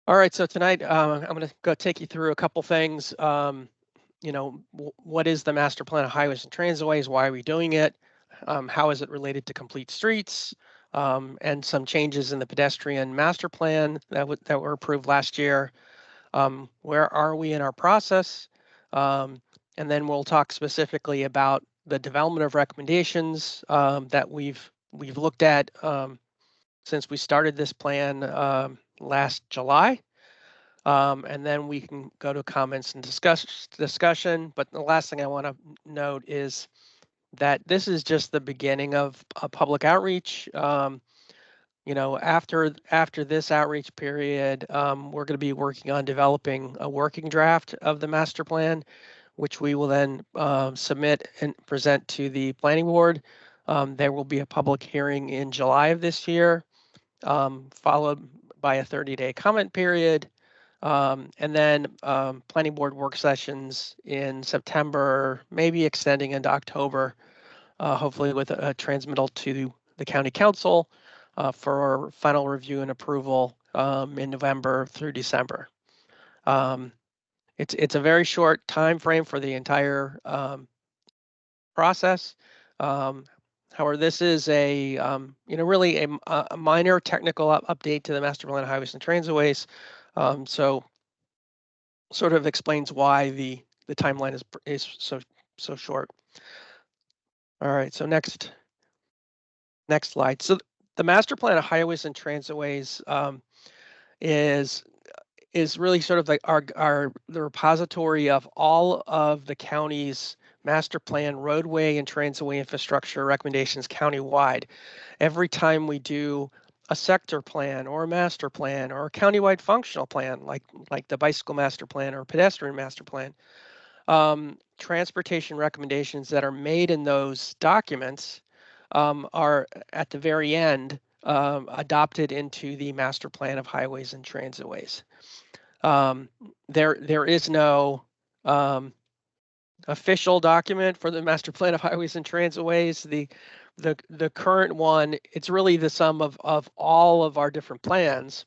All right, so tonight I'm going to go take you through a couple things. What is the master plan of highways and transitways? Why are we doing it? How is it related to complete streets? And some changes in the pedestrian master plan that were approved last year. Where are we in our process? And then we'll talk specifically about the development of recommendations that we've looked at since we started this plan last July. And then we can go to comments and discussion. But the last thing I want to note is that this is just the beginning of a public outreach. After this outreach period, we're going to be working on developing a working draft of the master plan, which we will then submit and present to the planning board. There will be a public hearing in July of this year, followed by a 30-day comment period. And then planning board work sessions in September, maybe extending into October, hopefully with a transmittal to the county council for final review and approval in November through December. It's a very short time frame for the entire process. However, this is really a minor technical update to the master plan of highways and transitways. So sort of explains why the timeline is so short. All right, so next slide. So the master plan of highways and transitways is really sort of like the repository of all of the county's master plan roadway and transitway infrastructure recommendations countywide. Every time we do a sector plan or a master plan or a countywide functional plan, like the bicycle master plan or pedestrian master plan, transportation recommendations that are made in those documents are at the very end adopted into the master plan of highways and transitways. There is no official document for the master plan of highways and transitways. The current one, it's really the sum of all of our different plans.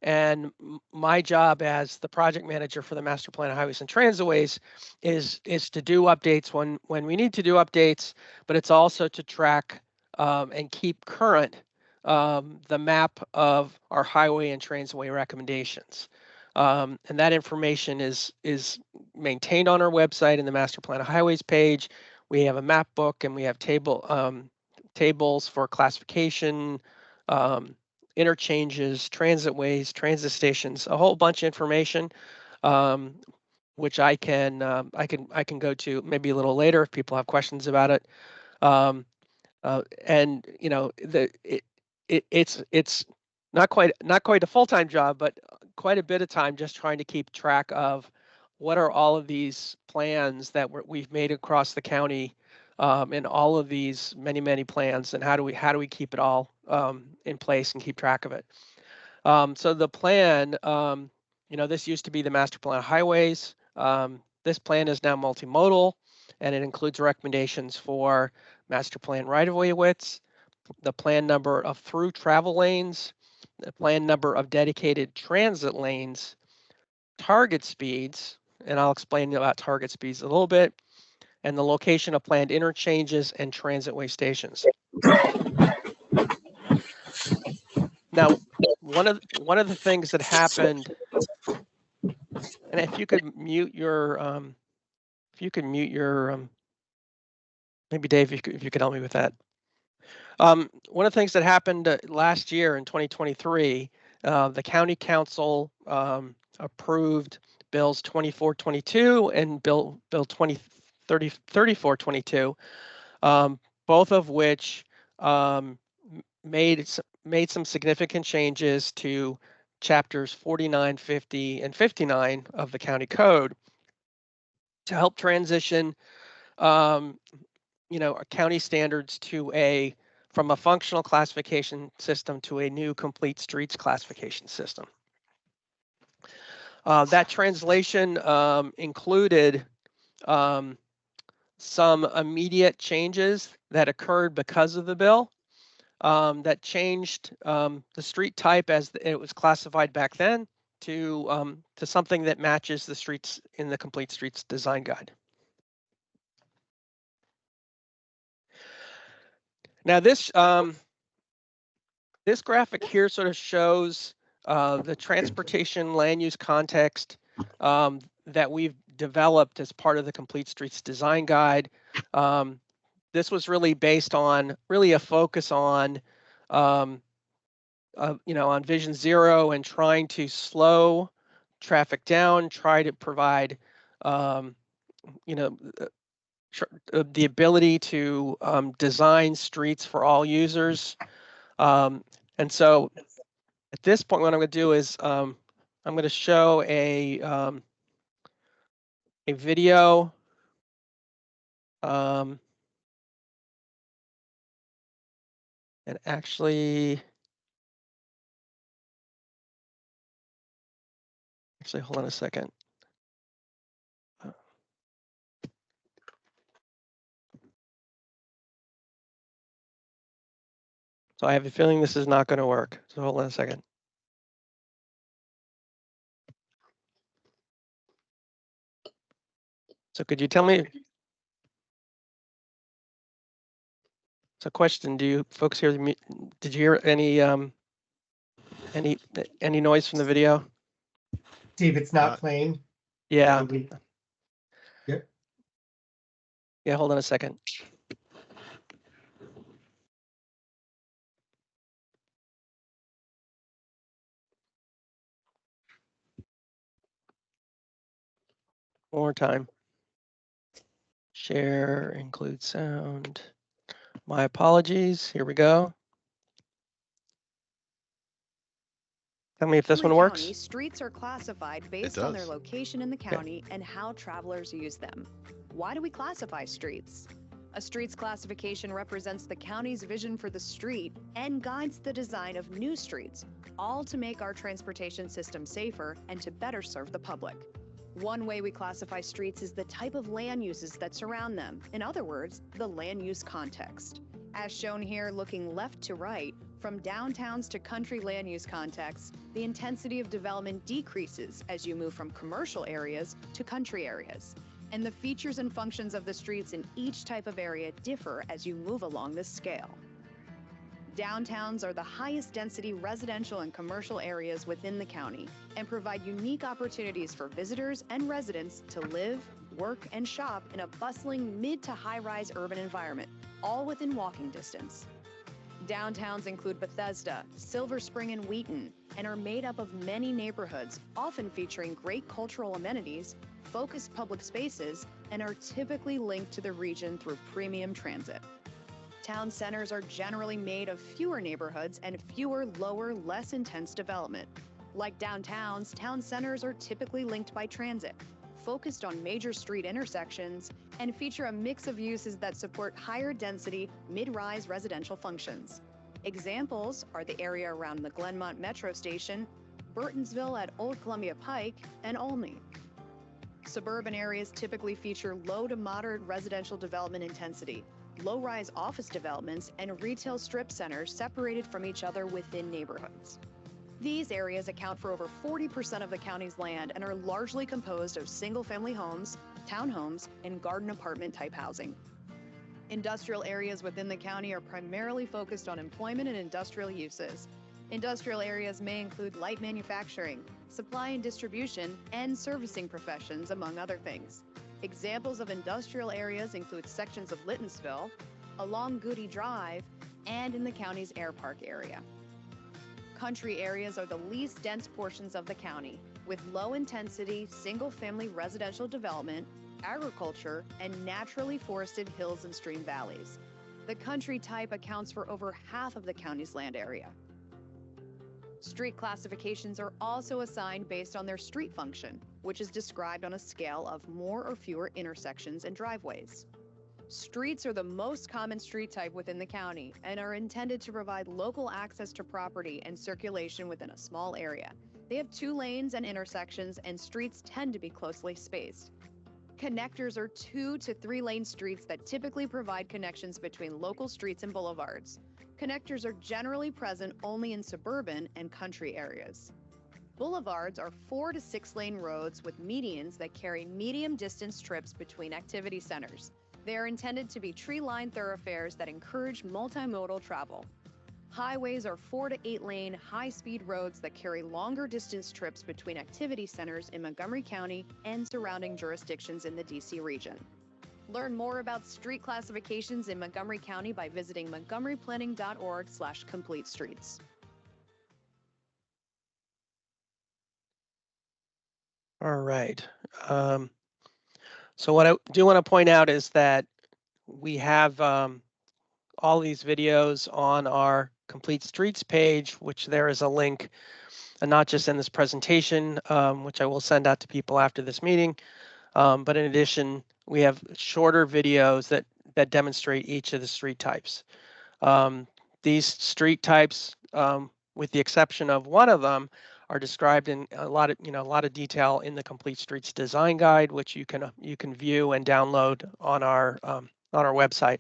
And my job as the project manager for the master plan of highways and transitways is to do updates when we need to do updates, but it's also to track and keep current the map of our highway and transitway recommendations. And that information is maintained on our website in the master plan of highways page. We have a map book and we have tables for classification, interchanges, transitways, transit stations, a whole bunch of information, which I can go to maybe a little later if people have questions about it. And it's not quite a full-time job, but quite a bit of time just trying to keep track of what are all of these plans that we've made across the county, and all of these many plans, and how do we keep it all in place and keep track of it. So the plan, this used to be the master plan of highways. This plan is now multimodal, and it includes recommendations for master plan right-of-way widths, the plan number of through travel lanes, the plan number of dedicated transit lanes, target speeds, and I'll explain about target speeds a little bit, and the location of planned interchanges and transitway stations. Now, one of the things that happened, and if you could mute your, maybe Dave, if you could help me with that. One of the things that happened last year in 2023, the county council approved bills 2422 and bill 3422, both of which made some significant changes to chapters 49, 50, and 59 of the county code to help transition county standards from a functional classification system to a new complete streets classification system. That translation included some immediate changes that occurred because of the bill, that changed the street type as it was classified back then to something that matches the streets in the Complete Streets Design Guide. Now this graphic here sort of shows the transportation land use context that we've developed as part of the Complete Streets Design Guide. This was really based on a focus on on Vision Zero and trying to slow traffic down, try to provide the ability to design streets for all users. And so at this point, what I'm going to do is I'm going to show a video and actually hold on a second. So I have a feeling this is not going to work. So hold on a second. So could you tell me? So question, do you folks hear me? Did you hear any noise from the video? Steve, it's not playing. Yeah. Yep. Yeah, hold on a second. One more time. Share, include sound. My apologies. Here we go. Tell me if this one works. County, streets are classified based on their location in the county and how travelers use them. Why do we classify streets? A streets classification represents the county's vision for the street and guides the design of new streets, all to make our transportation system safer and to better serve the public. One way we classify streets is the type of land uses that surround them. In other words, the land use context. As shown here, looking left to right, from downtowns to country land use contexts, the intensity of development decreases as you move from commercial areas to country areas. And the features and functions of the streets in each type of area differ as you move along this scale. Downtowns are the highest density residential and commercial areas within the county and provide unique opportunities for visitors and residents to live, work, and shop in a bustling mid to high-rise urban environment, all within walking distance. Downtowns include Bethesda, Silver Spring, and Wheaton, and are made up of many neighborhoods, often featuring great cultural amenities, focused public spaces, and are typically linked to the region through premium transit. Town centers are generally made of fewer neighborhoods and fewer, lower, less intense development. Like downtowns, town centers are typically linked by transit, focused on major street intersections, and feature a mix of uses that support higher density, mid-rise residential functions. Examples are the area around the Glenmont Metro Station, Burtonsville at Old Columbia Pike, and Olney. Suburban areas typically feature low to moderate residential development intensity, low-rise office developments, and retail strip centers separated from each other within neighborhoods. These areas account for over 40% of the county's land and are largely composed of single-family homes, townhomes, and garden apartment-type housing. Industrial areas within the county are primarily focused on employment and industrial uses. Industrial areas may include light manufacturing, supply and distribution, and servicing professions, among other things. Examples of industrial areas include sections of Littonsville, along Goody Drive, and in the county's Air Park area. Country areas are the least dense portions of the county, with low-intensity, single-family residential development, agriculture, and naturally forested hills and stream valleys. The country type accounts for over half of the county's land area. Street classifications are also assigned based on their street function, which is described on a scale of more or fewer intersections and driveways. Streets are the most common street type within the county and are intended to provide local access to property and circulation within a small area. They have 2 lanes and intersections, and streets tend to be closely spaced. Connectors are 2 to 3 lane streets that typically provide connections between local streets and boulevards. Connectors are generally present only in suburban and country areas. Boulevards are 4 to 6 lane roads with medians that carry medium distance trips between activity centers. They are intended to be tree-lined thoroughfares that encourage multimodal travel. Highways are 4 to 8 lane, high-speed roads that carry longer distance trips between activity centers in Montgomery County and surrounding jurisdictions in the DC region. Learn more about street classifications in Montgomery County by visiting montgomeryplanning.org/complete streets. All right. So what I do want to point out is that we have all these videos on our Complete Streets page, which there is a link, and not just in this presentation, which I will send out to people after this meeting, but in addition, we have shorter videos that demonstrate each of the street types. These street types, with the exception of one of them, are described in a lot of detail in the Complete Streets Design Guide, which you can view and download on our website.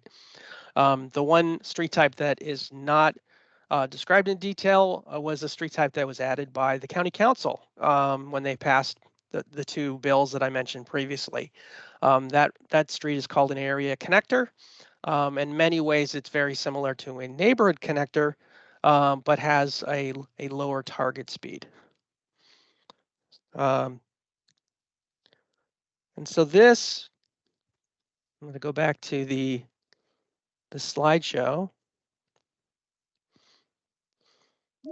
The one street type that is not described in detail was a street type that was added by the County Council when they passed the two bills that I mentioned previously. That street is called an area connector. In many ways, it's very similar to a neighborhood connector, but has a lower target speed. And so this, I'm going to go back to the slideshow.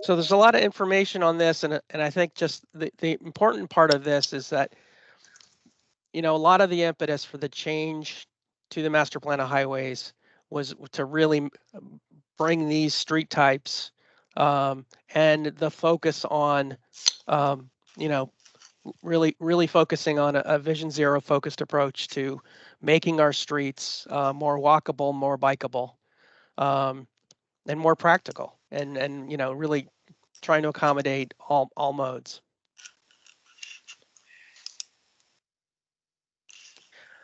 So there's a lot of information on this, and I think just the important part of this is that, a lot of the impetus for the change to the master plan of highways was to really bring these street types and the focus on, really focusing on a Vision Zero focused approach to making our streets more walkable, more bikeable, and more practical, and really trying to accommodate all modes.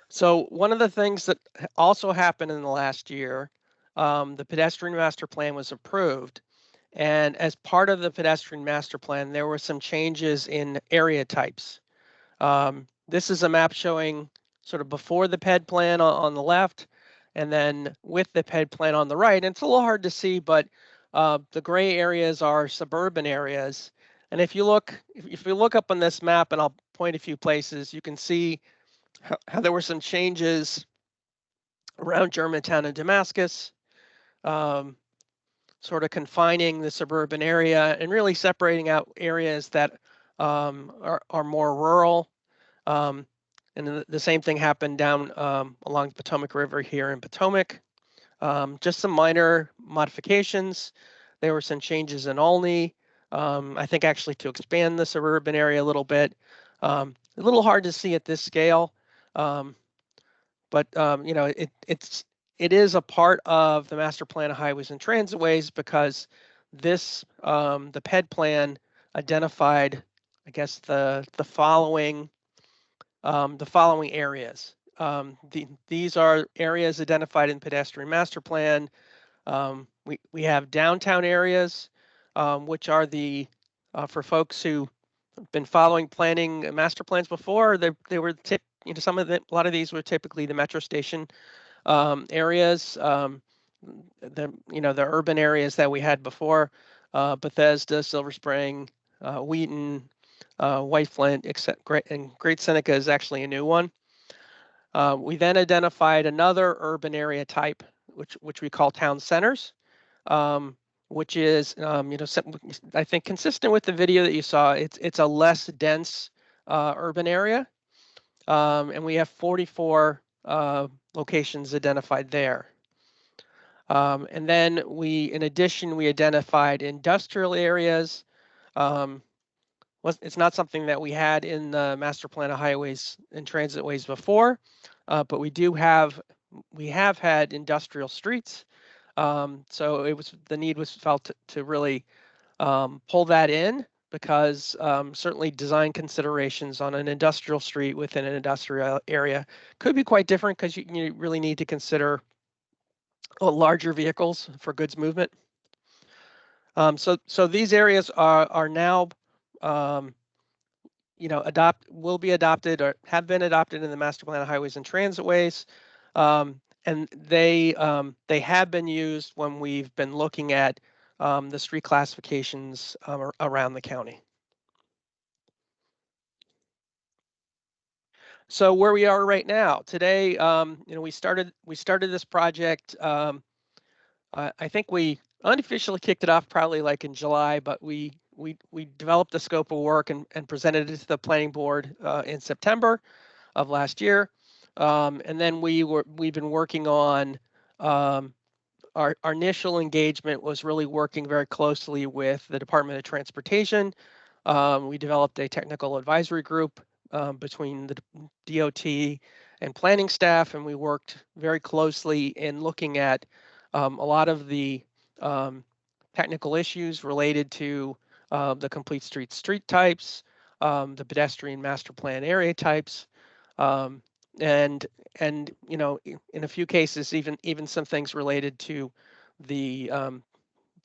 So one of the things that also happened in the last year, the pedestrian master plan was approved. And as part of the pedestrian master plan, there were some changes in area types. This is a map showing sort of before the PED plan on the left, and then with the PED plan on the right. And it's a little hard to see, but the gray areas are suburban areas. And if you look up on this map, and I'll point a few places, you can see how there were some changes around Germantown and Damascus, sort of confining the suburban area and really separating out areas that are more rural. And the same thing happened down along the Potomac River here in Potomac. Just some minor modifications. There were some changes in Olney, I think actually to expand the suburban area a little bit. A little hard to see at this scale. But it is a part of the master plan of highways and transitways because this the PED plan identified, I guess, the following areas. These are areas identified in pedestrian master plan. We have downtown areas, which are the for folks who have been following planning master plans before. They were a lot of these were typically the metro station areas, the urban areas that we had before, Bethesda, Silver Spring, Wheaton, White Flint, and Great Seneca is actually a new one. We then identified another urban area type, which we call town centers, which is I think consistent with the video that you saw. It's a less dense urban area, and we have 44 locations identified there. And then in addition, we identified industrial areas. It's not something that we had in the master plan of highways and transitways before, but we have had industrial streets. So the need was felt to really pull that in, because certainly design considerations on an industrial street within an industrial area could be quite different, because you really need to consider larger vehicles for goods movement. So these areas are now will be adopted or have been adopted in the master plan of highways and transitways. And they have been used when we've been looking at the street classifications around the county. So where we are right now today, we started this project. I think we unofficially kicked it off probably like in July, but we developed the scope of work and presented it to the planning board in September of last year. And then we've been working on our initial engagement was really working very closely with the Department of Transportation. We developed a technical advisory group between the DOT and planning staff, and we worked very closely in looking at a lot of the technical issues related to the complete street types, the pedestrian master plan area types, um, and in a few cases even some things related to the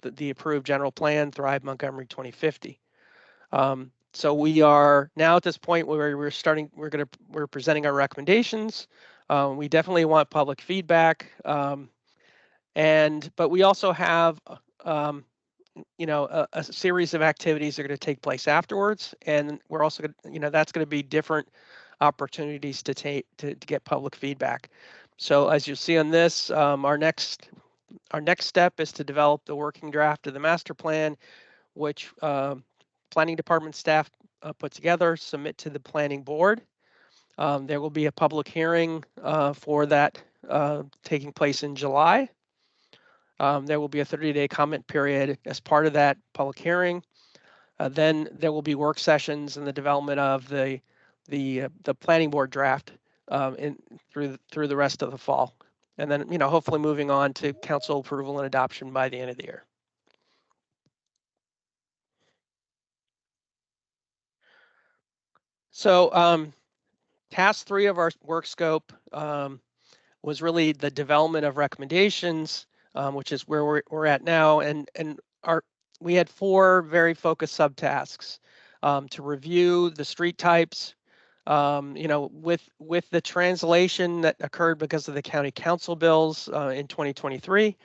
the approved general plan Thrive Montgomery 2050. So we are now at this point where we're presenting our recommendations. We definitely want public feedback, but we also have a series of activities that are going to take place afterwards, and we're also going to that's going to be different opportunities to get public feedback. So as you'll see on this, our next step is to develop the working draft of the master plan, which planning department staff put together, submit to the planning board. There will be a public hearing for that taking place in July. There will be a 30-day comment period as part of that public hearing. Then there will be work sessions and the development of the planning board draft through the rest of the fall, and then hopefully moving on to council approval and adoption by the end of the year. So task 3 of our work scope was really the development of recommendations, which is where we're at now, and we had 4 very focused subtasks to review the street types, with the translation that occurred because of the county council bills in 2023,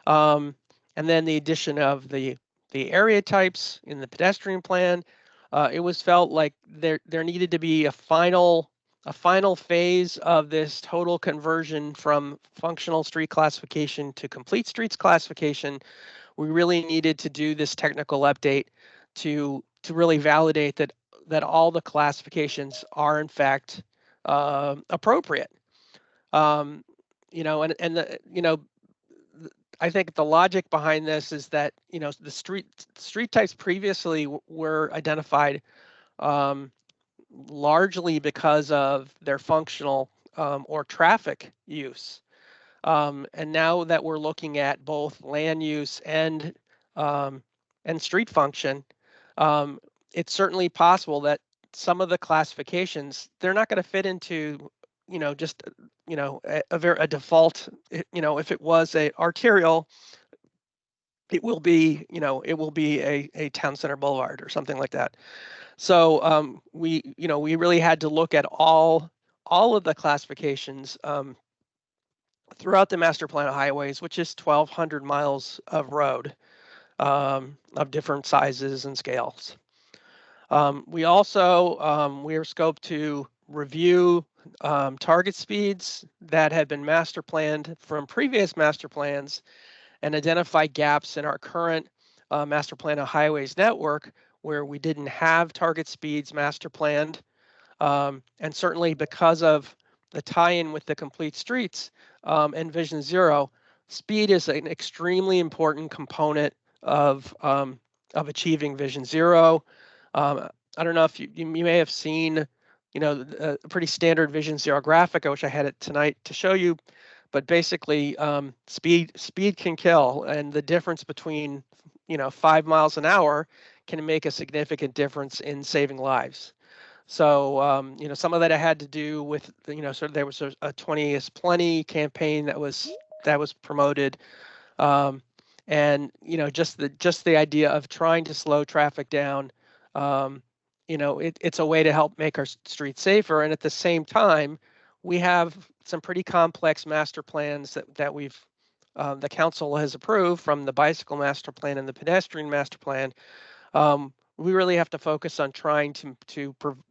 and then the addition of the area types in the pedestrian plan. It was felt like there needed to be a final phase of this total conversion from functional street classification to complete streets classification. We really needed to do this technical update to really validate that all the classifications are in fact appropriate. And I think the logic behind this is that the street types previously were identified largely because of their functional or traffic use. And now that we're looking at both land use and street function, it's certainly possible that some of the classifications, they're not going to fit into just a default. If it was a arterial, it will be a town center boulevard or something like that. So we really had to look at all of the classifications throughout the master plan of highways, which is 1,200 miles of road of different sizes and scales. We also we are scoped to review target speeds that had been master planned from previous master plans and identify gaps in our current master plan of highways network where we didn't have target speeds master planned. And certainly because of the tie-in with the complete streets and Vision Zero, speed is an extremely important component of achieving Vision Zero. I don't know if you may have seen, a pretty standard Vision Zero graphic. I wish I had it tonight to show you, but basically, speed can kill, and the difference between 5 miles an hour can make a significant difference in saving lives. So some of that had to do with sort of there was a 20 is plenty campaign that was promoted. And just the idea of trying to slow traffic down it's a way to help make our streets safer. And at the same time, we have some pretty complex master plans that we've the council has approved, from the bicycle master plan and the pedestrian master plan. We really have to focus on trying to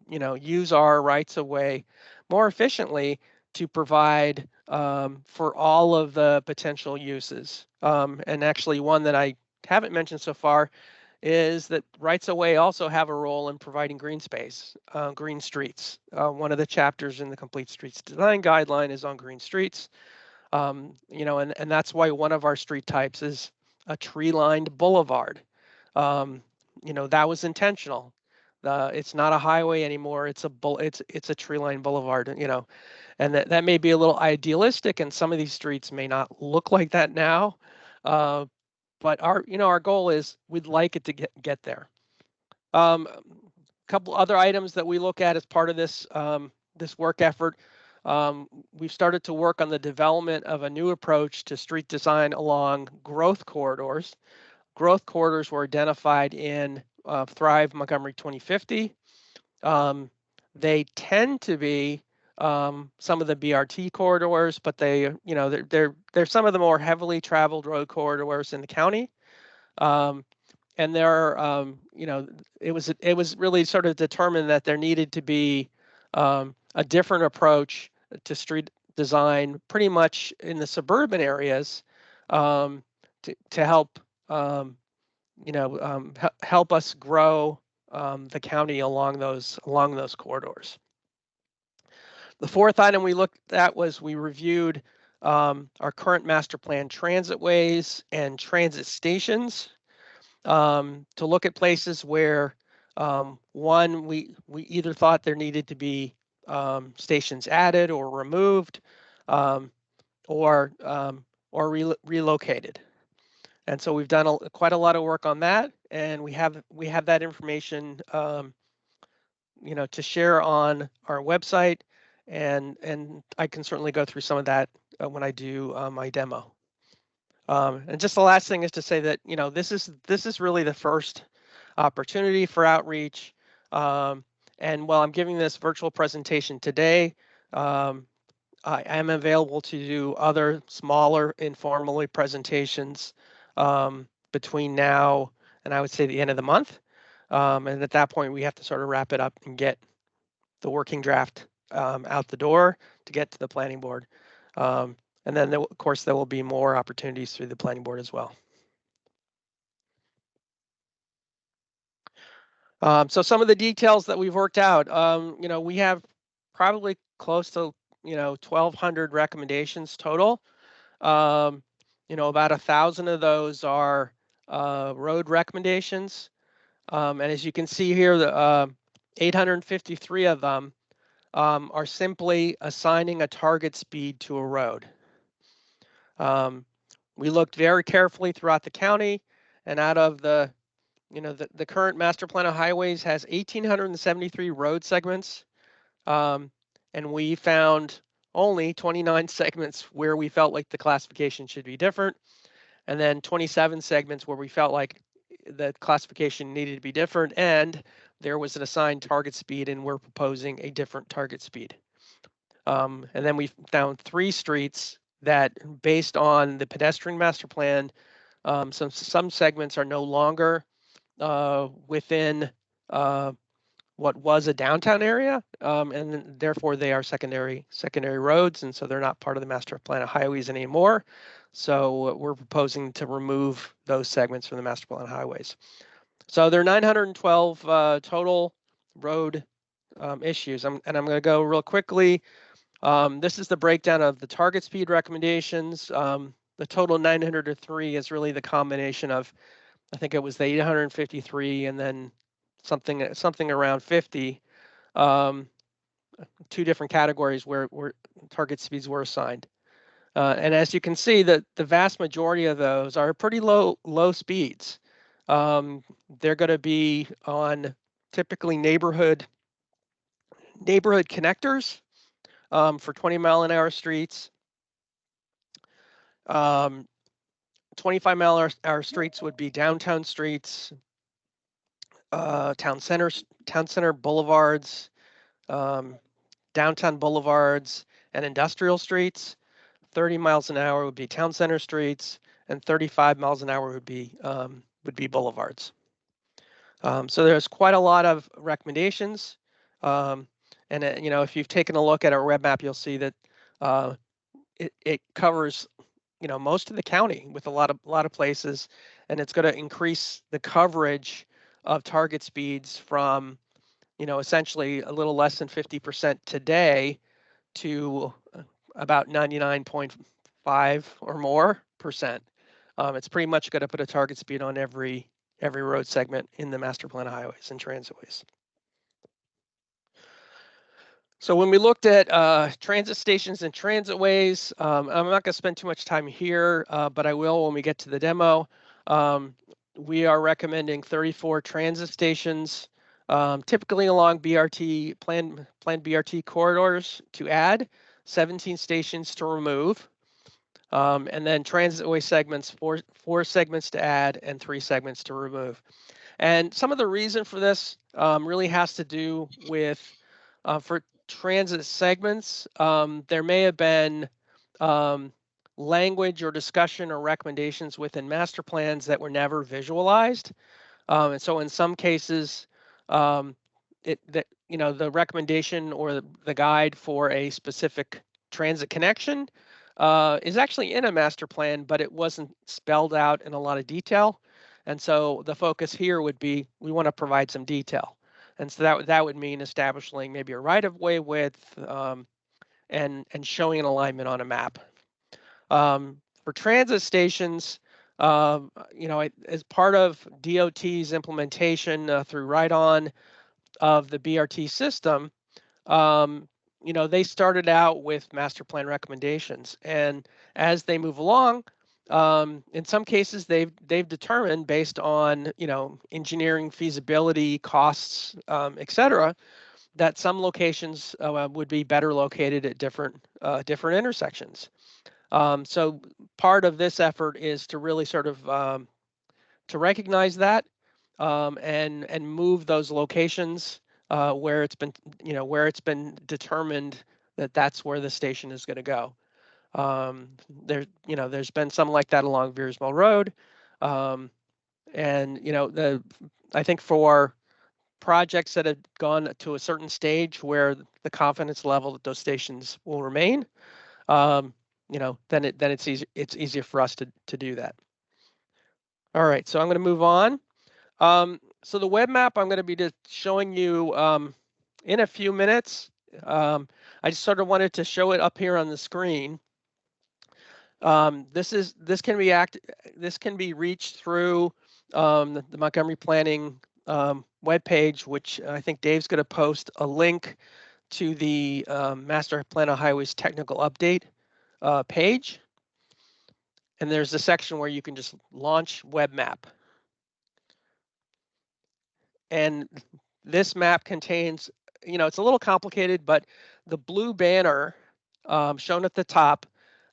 use our rights of way more efficiently to provide for all of the potential uses. And actually, one that I haven't mentioned so far is that rights of way also have a role in providing green space, green streets. One of the chapters in the Complete Streets Design Guideline is on green streets. And that's why one of our street types is a tree-lined boulevard. That was intentional. It's not a highway anymore. It's a tree-lined boulevard. And that may be a little idealistic, and some of these streets may not look like that now. But our goal is we'd like it to get there. A couple other items that we look at as part of this work effort. We've started to work on the development of a new approach to street design along growth corridors. Growth corridors were identified in Thrive Montgomery 2050. They tend to be some of the BRT corridors, but they're some of the more heavily traveled road corridors in the county. And there are, it was really sort of determined that there needed to be a different approach to street design, pretty much in the suburban areas, to help help us grow the county along those corridors. The fourth item we looked at was we reviewed our current master plan transitways and transit stations to look at places where one, we either thought there needed to be stations added or removed, or relocated. And so we've done quite a lot of work on that, and we have that information, to share on our website, and I can certainly go through some of that when I do my demo. And just the last thing is to say that this is really the first opportunity for outreach. And while I'm giving this virtual presentation today, I am available to do other smaller informally presentations between now and I would say the end of the month. And at that point, we have to sort of wrap it up and get the working draft out the door to get to the planning board. And then, of course, there will be more opportunities through the planning board as well. So some of the details that we've worked out, we have probably close to 1,200 recommendations total. About 1,000 of those are road recommendations, and as you can see here, the 853 of them are simply assigning a target speed to a road. We looked very carefully throughout the county, and out of the current master plan of highways has 1,873 road segments, and we found only 29 segments where we felt like the classification should be different, and then 27 segments where we felt like the classification needed to be different, and there was an assigned target speed, and we're proposing a different target speed. And then we found 3 streets that, based on the pedestrian master plan, some segments are no longer within what was a downtown area, and therefore they are secondary roads, and so they're not part of the master plan of highways anymore. So we're proposing to remove those segments from the master plan of highways. So there are 912 total road issues, and I'm going to go real quickly. This is the breakdown of the target speed recommendations. The total 903 is really the combination of, I think it was the 853 and then something around 50, 2 different categories where target speeds were assigned. And as you can see, the vast majority of those are pretty low speeds. They're going to be on typically neighborhood connectors for 20-mile-an-hour streets. 25-mile-an-hour streets would be downtown streets. town center boulevards, downtown boulevards, and industrial streets. 30 miles an hour would be town center streets, and 35 miles an hour would be boulevards. So there's quite a lot of recommendations. And if you've taken a look at our web map, you'll see that it covers most of the county with a lot of places, and it's going to increase the coverage of target speeds from essentially a little less than 50% today to about 99.5 or more percent. It's pretty much going to put a target speed on every road segment in the master plan of highways and transitways. So when we looked at transit stations and transitways, I'm not going to spend too much time here, but I will when we get to the demo. We are recommending 34 transit stations, typically along BRT planned BRT corridors to add, 17 stations to remove, and then transitway segments, four segments to add and 3 segments to remove. And some of the reason for this really has to do with for transit segments, there may have been language or discussion or recommendations within master plans that were never visualized. And so in some cases, the recommendation or the guide for a specific transit connection is actually in a master plan, but it wasn't spelled out in a lot of detail. And so the focus here would be we want to provide some detail. And so that would mean establishing maybe a right-of-way width and showing an alignment on a map. For transit stations, as part of DOT's implementation through Ride-On of the BRT system, they started out with master plan recommendations, and as they move along, in some cases they've determined based on engineering feasibility, costs, etc., that some locations would be better located at different intersections. So part of this effort is to really sort of to recognize that and move those locations where it's been determined that that's where the station is going to go. There's been some like that along Virutal Road, and I think for projects that have gone to a certain stage where the confidence level that those stations will remain, then it's easier for us to do that. All right, so I'm going to move on. So the web map I'm going to be just showing you in a few minutes. I just sort of wanted to show it up here on the screen. This can be reached through the Montgomery Planning webpage, which I think Dave's going to post a link to the Master Plan of Highways technical update page. And there's a section where you can just launch web map. And this map contains, it's a little complicated, but the blue banner shown at the top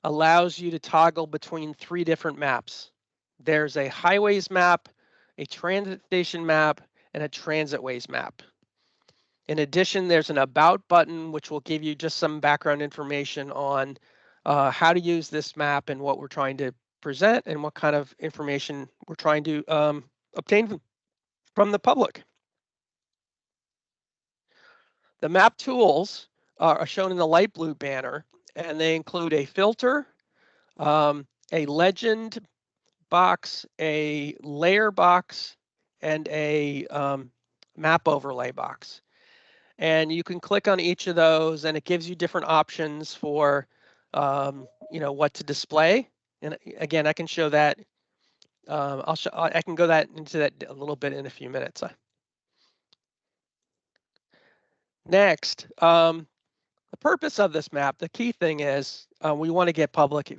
allows you to toggle between 3 different maps. There's a highways map, a transit station map, and a transitways map. In addition, there's an about button, which will give you just some background information on how to use this map and what we're trying to present and what kind of information we're trying to obtain from the public. The map tools are shown in the light blue banner, and they include a filter, a legend box, a layer box, and a map overlay box. And you can click on each of those, and it gives you different options for what to display. And again, I can show that. I can go into that a little bit in a few minutes. Next, the purpose of this map, the key thing is we want to get public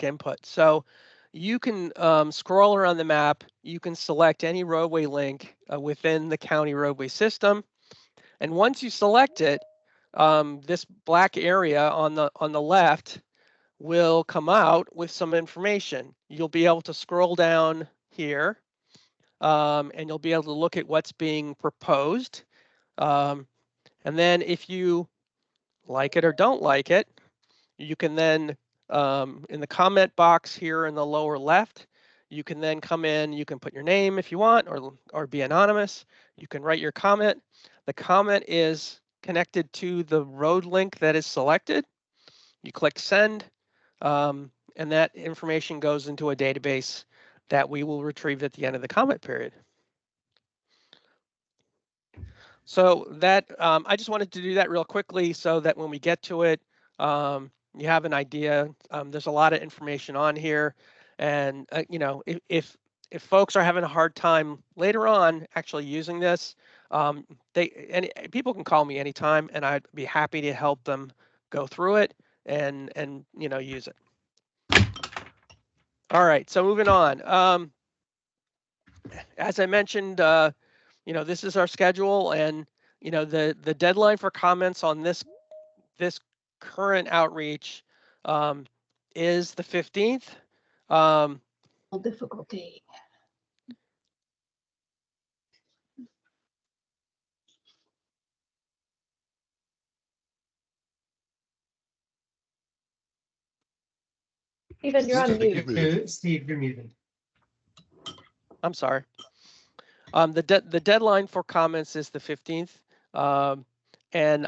input. So you can scroll around the map. You can select any roadway link within the county roadway system. And once you select it, this black area on the left will come out with some information. You'll be able to scroll down here and you'll be able to look at what's being proposed. And then if you like it or don't like it, you can then, in the comment box here in the lower left, you can then come in, you can put your name if you want, or be anonymous. You can write your comment. The comment is connected to the road link that is selected. You click send, and that information goes into a database that we will retrieve at the end of the comment period. So that I just wanted to do that real quickly so that when we get to it, you have an idea. There's a lot of information on here, and you know, if folks are having a hard time later on actually using this, people can call me anytime, and I'd be happy to help them go through it and you know, use it. All right, so moving on. As I mentioned, you know, this is our schedule, and you know, the deadline for comments on this current outreach is the 15th. Difficulty. Stephen, you're on mute. Steve, you're muted. I'm sorry. The deadline for comments is the 15th. And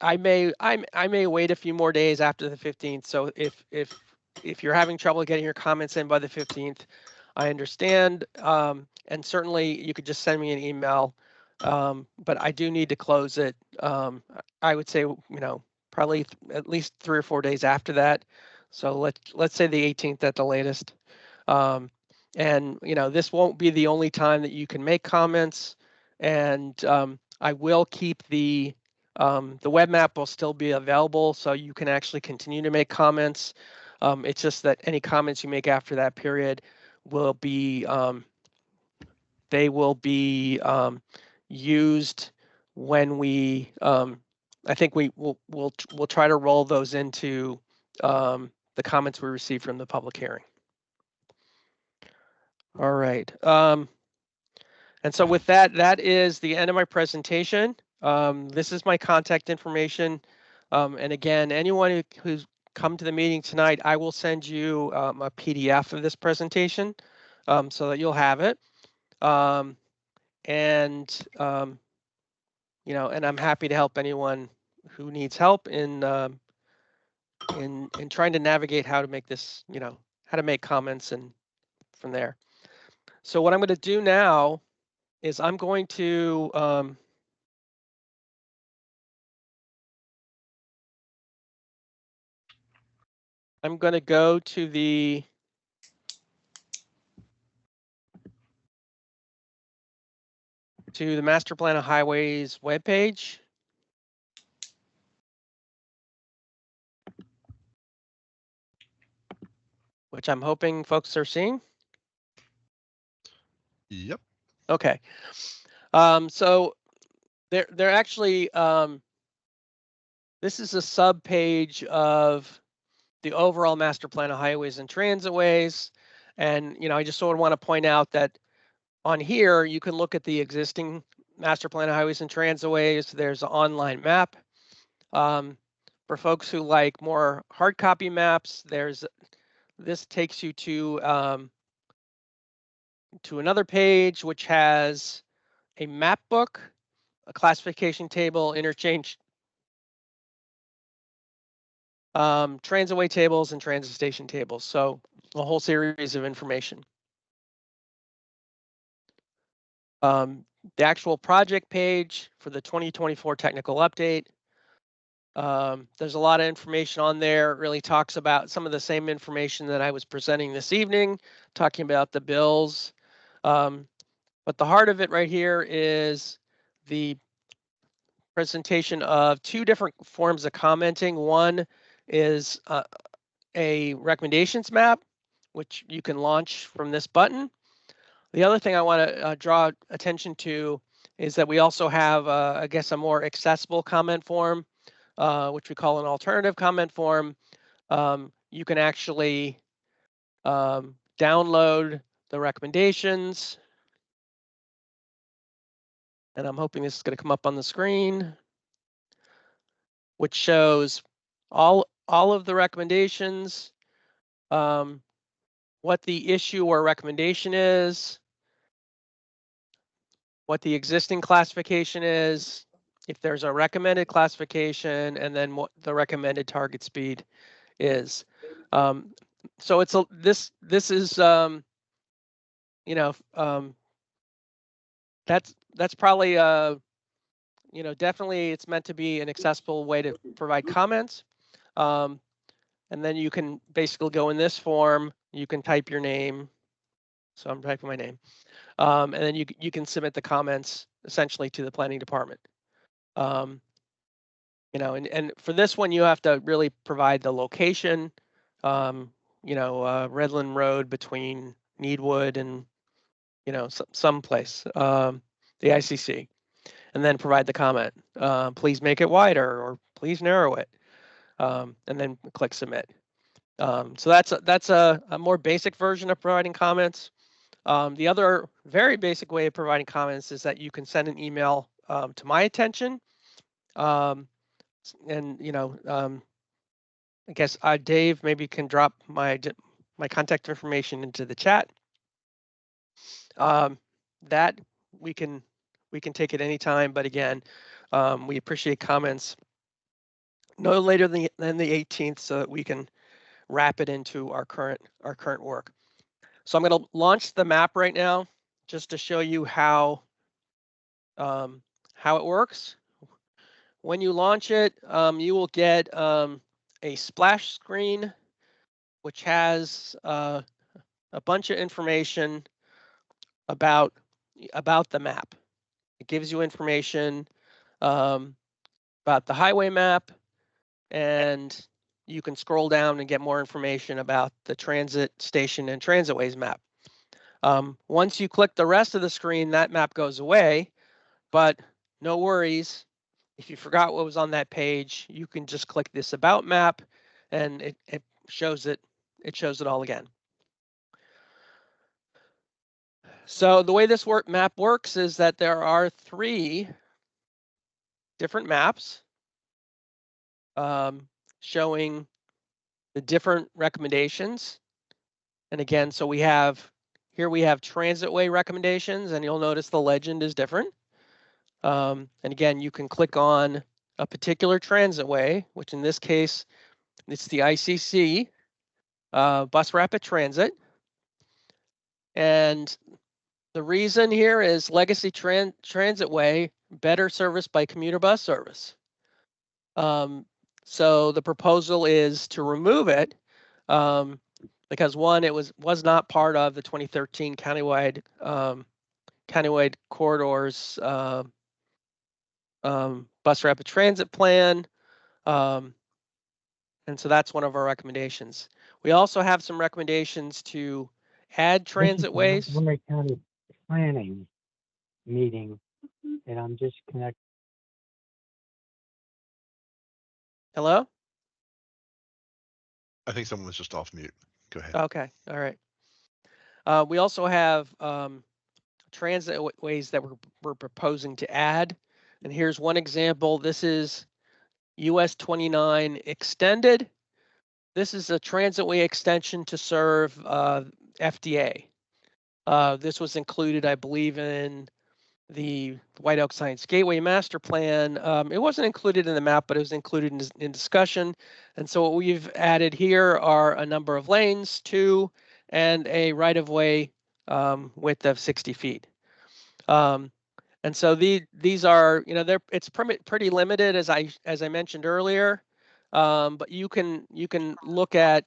I may wait a few more days after the 15th. So if you're having trouble getting your comments in by the 15th, I understand. And certainly you could just send me an email. But I do need to close it. I would say, you know, probably at least 3 or 4 days after that. So let's say the 18th at the latest. And you know, this won't be the only time that you can make comments. And I will keep the web map will still be available, so you can actually continue to make comments. It's just that any comments you make after that period will be they will be used when we. I think we'll try to roll those into the comments we receive from the public hearing. All right. And so with that, that is the end of my presentation. This is my contact information. And again, anyone who's come to the meeting tonight, I will send you a PDF of this presentation so that you'll have it. You know, and I'm happy to help anyone who needs help in trying to navigate how to make this, you know, how to make comments and from there. So what I'm going to do now is I'm going to go to the Master Plan of Highways webpage. Which I'm hoping folks are seeing. Yep. Okay. So they're actually this is a sub page of the overall Master Plan of Highways and Transitways. And you know, I just sort of want to point out that on here you can look at the existing Master Plan of Highways and Transitways. There's an online map. For folks who like more hard copy maps, this takes you to another page which has a map book, a classification table, interchange, transitway tables, and transit station tables. So a whole series of information. The actual project page for the 2024 technical update. There's a lot of information on there. It really talks about some of the same information that I was presenting this evening, talking about the bills. But the heart of it right here is the presentation of two different forms of commenting. One is a recommendations map, which you can launch from this button. The other thing I want to draw attention to is that we also have, I guess, a more accessible comment form, which we call an alternative comment form. You can actually download the recommendations And I'm hoping this is going to come up on the screen, which shows all of the recommendations, what the issue or recommendation is, what the existing classification is, if there's a recommended classification, and then what the recommended target speed is. So it's this is that's probably definitely it's meant to be an accessible way to provide comments. And then you can basically go in this form, you can type your name. So I'm typing my name. And then you can submit the comments essentially to the planning department. And for this one, you have to really provide the location, Redland Road between Needwood and, someplace, the ICC, and then provide the comment. Please make it wider or please narrow it, and then click submit. So that's a more basic version of providing comments. The other very basic way of providing comments is that you can send an email to my attention. And I guess Dave maybe can drop my contact information into the chat. That we can take it anytime, but again, we appreciate comments no later than the 18th so that we can wrap it into our current work. So I'm going to launch the map right now just to show you how it works. When you launch it, you will get a splash screen, which has a bunch of information about the map. It gives you information about the highway map, and you can scroll down and get more information about the transit station and Transitways map. Once you click the rest of the screen, that map goes away, but no worries. If you forgot what was on that page, you can just click this About map, and it shows it. It shows it all again. So the way this map works is that there are 3 different maps showing the different recommendations. And again, so we have Transitway recommendations, and you'll notice the legend is different. And again, you can click on a particular transitway, which in this case, it's the ICC, Bus Rapid Transit. And the reason here is Legacy Transitway, better service by commuter bus service. So the proposal is to remove it because one, it was not part of the 2013 countywide corridors bus rapid transit plan. And so that's one of our recommendations. We also have some recommendations to add transitways. Montgomery County planning meeting, and I'm just connected. Hello? I think someone was just off mute. Go ahead. Okay, all right. We also have transitways that we're proposing to add. And here's one example. This is US 29 extended. This is a transitway extension to serve FDA. This was included, I believe, in the White Oak Science Gateway Master Plan. It wasn't included in the map, but it was included in discussion. And so what we've added here are a number of lanes, 2, and a right-of-way width of 60 feet. And so these are, it's pretty limited, as I mentioned earlier. But you can look at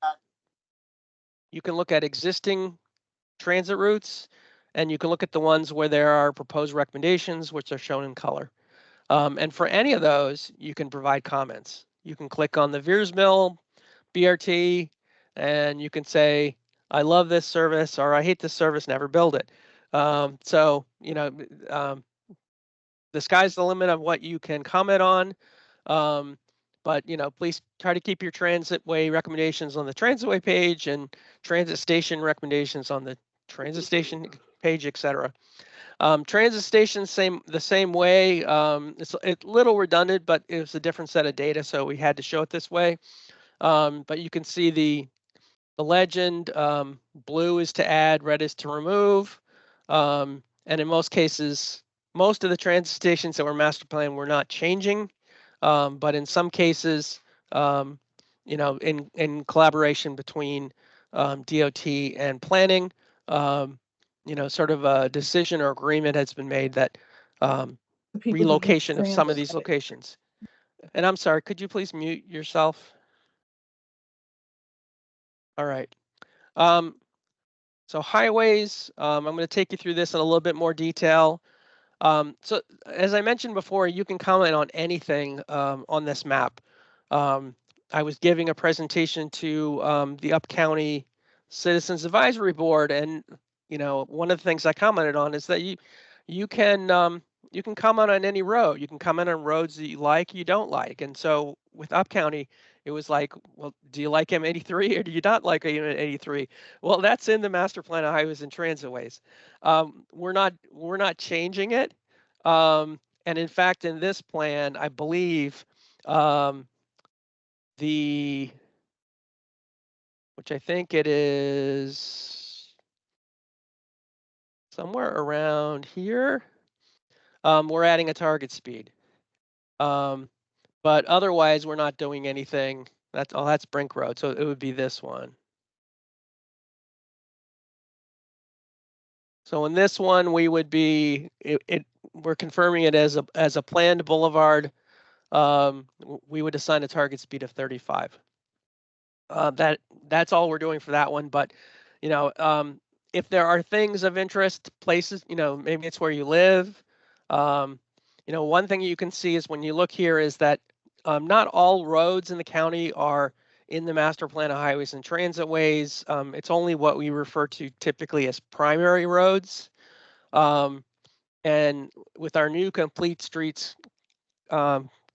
existing transit routes, and you can look at the ones where there are proposed recommendations, which are shown in color. And for any of those, you can provide comments. You can click on the Virutal BRT, and you can say, I love this service, or I hate this service, never build it. So, the sky's the limit of what you can comment on. But, please try to keep your transitway recommendations on the transitway page and transit station recommendations on the transit station page, etc. Transit stations, the same way. It's a little redundant, but it was a different set of data, so we had to show it this way. But you can see the legend. Blue is to add, red is to remove. And in most cases, most of the transit stations that were master planned were not changing. But in some cases, in collaboration between DOT and planning, sort of a decision or agreement has been made that relocation of some of these locations. And I'm sorry, could you please mute yourself? All right. So highways, I'm going to take you through this in a little bit more detail. So as I mentioned before, you can comment on anything on this map. I was giving a presentation to the Up County Citizens Advisory Board, and one of the things I commented on is that you can comment on any road. You can comment on roads that you like, you don't like. And so with Up County, it was like, well, do you like M83 or do you not like M83? Well, that's in the master plan of highways and transitways. We're not changing it. And in fact, in this plan, I believe which I think it is somewhere around here, we're adding a target speed. But otherwise, we're not doing anything. That's Brink Road, so it would be this one. So in this one, we would be we're confirming it as a planned boulevard. We would assign a target speed of 35. That's all we're doing for that one. But if there are things of interest, places, maybe it's where you live. One thing you can see is when you look here is that not all roads in the county are in the master plan of highways and transitways. It's only what we refer to typically as primary roads. And with our new complete streets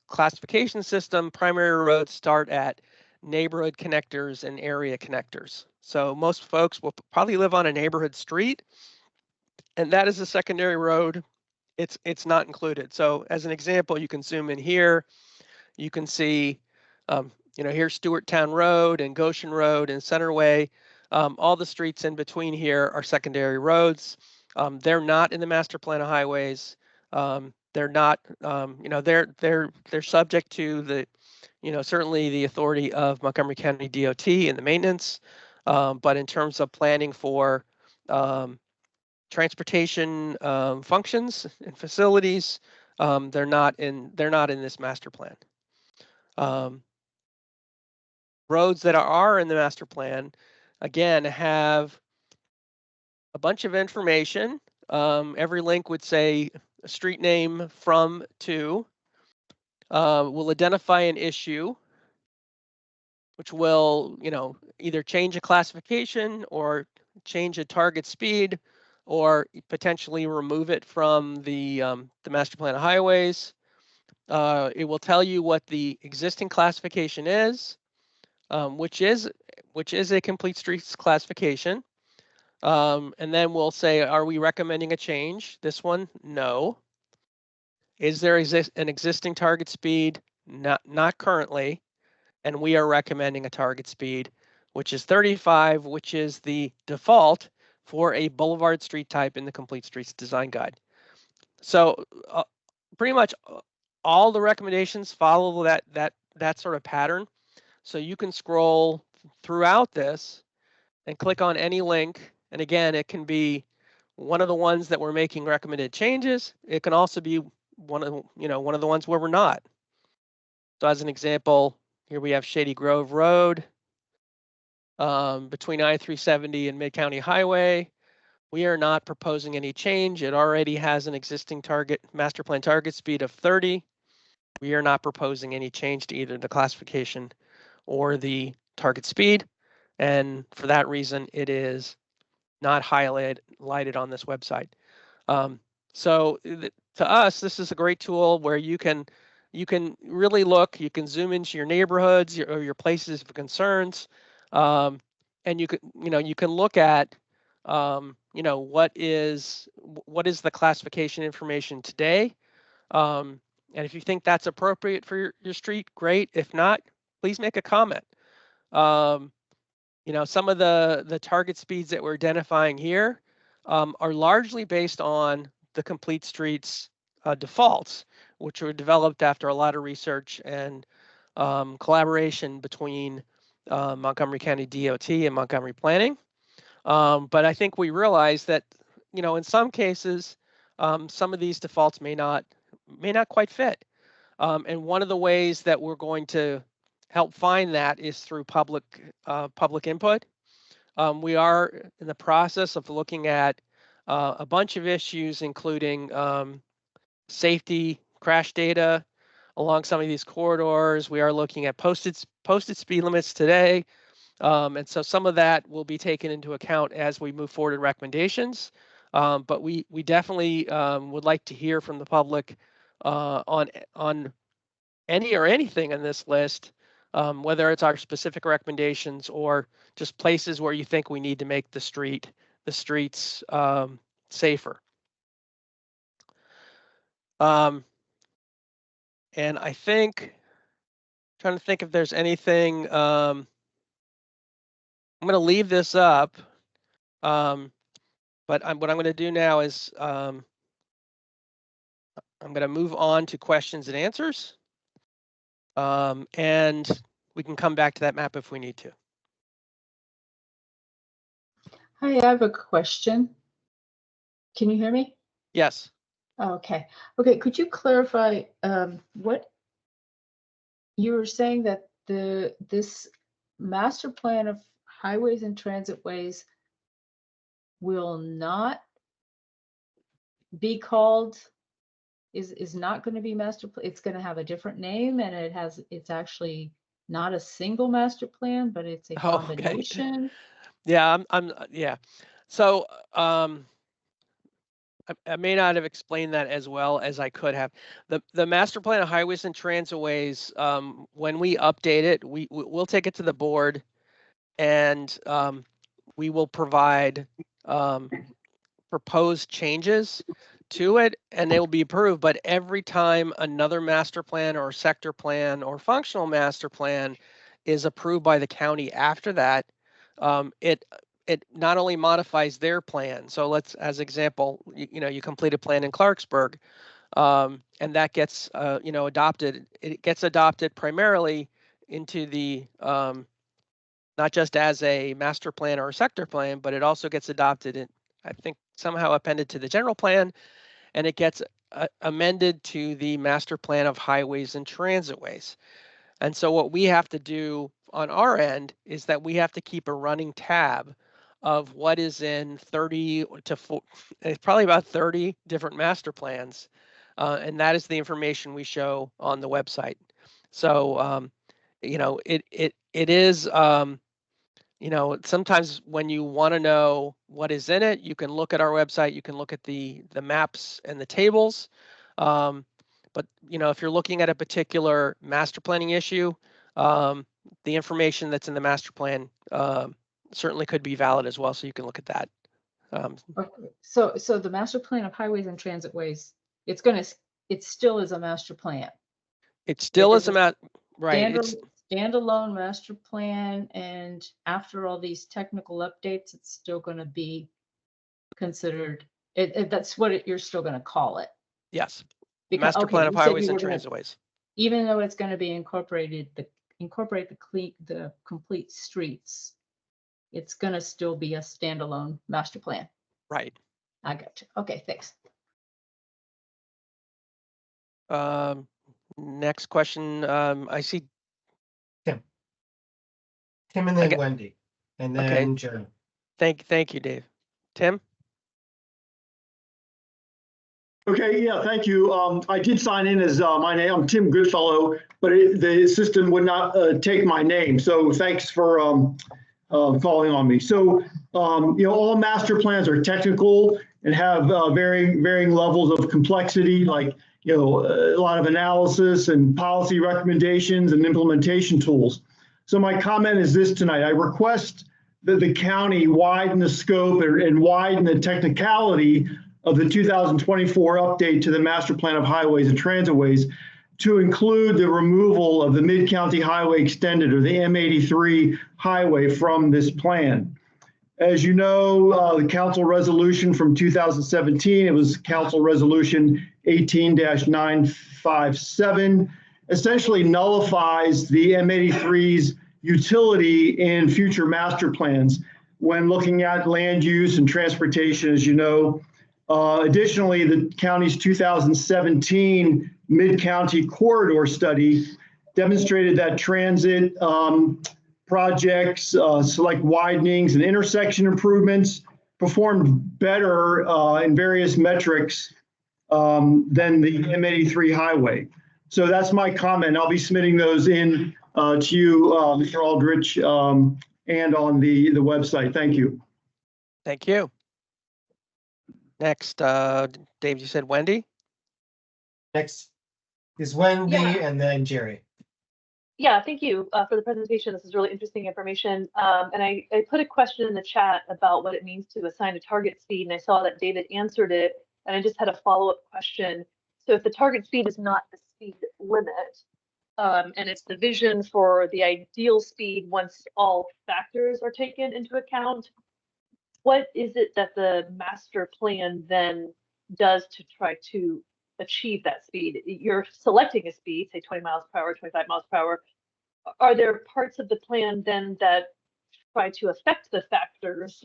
classification system, primary roads start at neighborhood connectors and area connectors. So most folks will probably live on a neighborhood street, and that is a secondary road. It's not included. So as an example, you can zoom in here. You can see, here's Stewarttown Road and Goshen Road and Centerway. All the streets in between here are secondary roads. They're not in the master plan of highways. They're not, they're subject to the, certainly the authority of Montgomery County DOT and the maintenance. But in terms of planning for transportation functions and facilities, they're not in this master plan. Roads that are in the master plan, again, have a bunch of information. Every link would say a street name from to. Will identify an issue, which will, either change a classification or change a target speed, or potentially remove it from the master plan of highways. It will tell you what the existing classification is, which is a complete streets classification. And then we'll say, are we recommending a change? This one, no. Is there an existing target speed? Not currently. And we are recommending a target speed, which is 35, which is the default for a boulevard street type in the Complete Streets Design Guide. So pretty much all the recommendations follow that sort of pattern. So you can scroll throughout this and click on any link. And again, it can be one of the ones that we're making recommended changes. It can also be one of the ones where we're not. So as an example, here we have Shady Grove Road between I-370 and Mid-County Highway. We are not proposing any change. It already has an existing master plan target speed of 30. We are not proposing any change to either the classification or the target speed. And for that reason, it is not highlighted on this website. So to us, this is a great tool where you can really look. You can zoom into your neighborhoods or your places of concerns, and you can look at you know, what is the classification information today? And if you think that's appropriate for your street, great. If not, please make a comment. You know, some of the target speeds that we're identifying here are largely based on the complete streets defaults, which were developed after a lot of research and collaboration between Montgomery County DOT and Montgomery Planning. But I think we realize that, you know, in some cases, some of these defaults may not quite fit. And one of the ways that we're going to help find that is through public input. We are in the process of looking at a bunch of issues, including safety, crash data along some of these corridors. We are looking at posted speed limits today. And so some of that will be taken into account as we move forward in recommendations. But we definitely would like to hear from the public on any or anything in this list, whether it's our specific recommendations or just places where you think we need to make the streets safer. And I think, trying to think if there's anything, I'm going to leave this up, but what I'm going to do now is I'm going to move on to questions and answers. And we can come back to that map if we need to. Hi, I have a question. Can you hear me? Yes. Okay. Okay. Could you clarify what you were saying, that this master plan of highways and transitways will not be called, is not going to be master plan? It's going to have a different name, and it's actually not a single master plan, but it's a combination. Okay. Yeah, yeah. So I may not have explained that as well as I could have. The master plan of highways and transitways, when we update it, we'll take it to the board, and we will provide proposed changes to it, and they will be approved. But every time another master plan or sector plan or functional master plan is approved by the county after that, it not only modifies their plan. So let's, as example, you know, you complete a plan in Clarksburg, and that gets adopted. It gets adopted primarily into the not just as a master plan or a sector plan, but it also gets adopted in, I think, somehow appended to the general plan, and it gets amended to the master plan of highways and transitways. And so what we have to do on our end is that we have to keep a running tab of what is in 30 to 40, it's probably about 30 different master plans. And that is the information we show on the website. So, you know, it is, you know, sometimes when you want to know what is in it, you can look at our website, you can look at the maps and the tables. But, you know, if you're looking at a particular master planning issue, the information that's in the master plan certainly could be valid as well. So you can look at that. Okay. So the master plan of highways and transitways, it still is a master plan. It still is a right. Standalone master plan, and after all these technical updates, it's still going to be considered. That's what you're still going to call it. Yes. Because, master plan of highways and transitways. Even though it's going to be incorporate the complete streets, it's going to still be a standalone master plan. Right. I got you. Okay, thanks. Next question. I see Tim and then Wendy, and then Joe. Thank you, Dave. Tim? Okay, yeah, thank you. I did sign in as my name. I'm Tim Goodfellow, but the system would not take my name. So thanks for calling on me. So, you know, all master plans are technical and have varying levels of complexity, like, you know, a lot of analysis and policy recommendations and implementation tools. So my comment is this tonight: I request the county widen the scope and widen the technicality of the 2024 update to the master plan of highways and transitways to include the removal of the Mid-County Highway Extended, or the M83 highway, from this plan. As you know, the council resolution from 2017, it was council resolution 18-957, essentially nullifies the M83's utility in future master plans when looking at land use and transportation, as you know. Additionally, the county's 2017 Mid-County Corridor Study demonstrated that transit projects, select widenings and intersection improvements, performed better in various metrics than the M83 highway. So that's my comment. I'll be submitting those in to you, Mr. Aldrich, and on the website. Thank you. Thank you. Next, Dave, you said Wendy? Next is Wendy, and then Jerry. Yeah, thank you for the presentation. This is really interesting information. And I put a question in the chat about what it means to assign a target speed, and I saw that David answered it, and I just had a follow-up question. So if the target speed is not the speed limit, and it's the vision for the ideal speed once all factors are taken into account, what is it that the master plan then does to try to achieve that speed? You're selecting a speed, say 20 miles per hour, 25 miles per hour. Are there parts of the plan then that try to affect the factors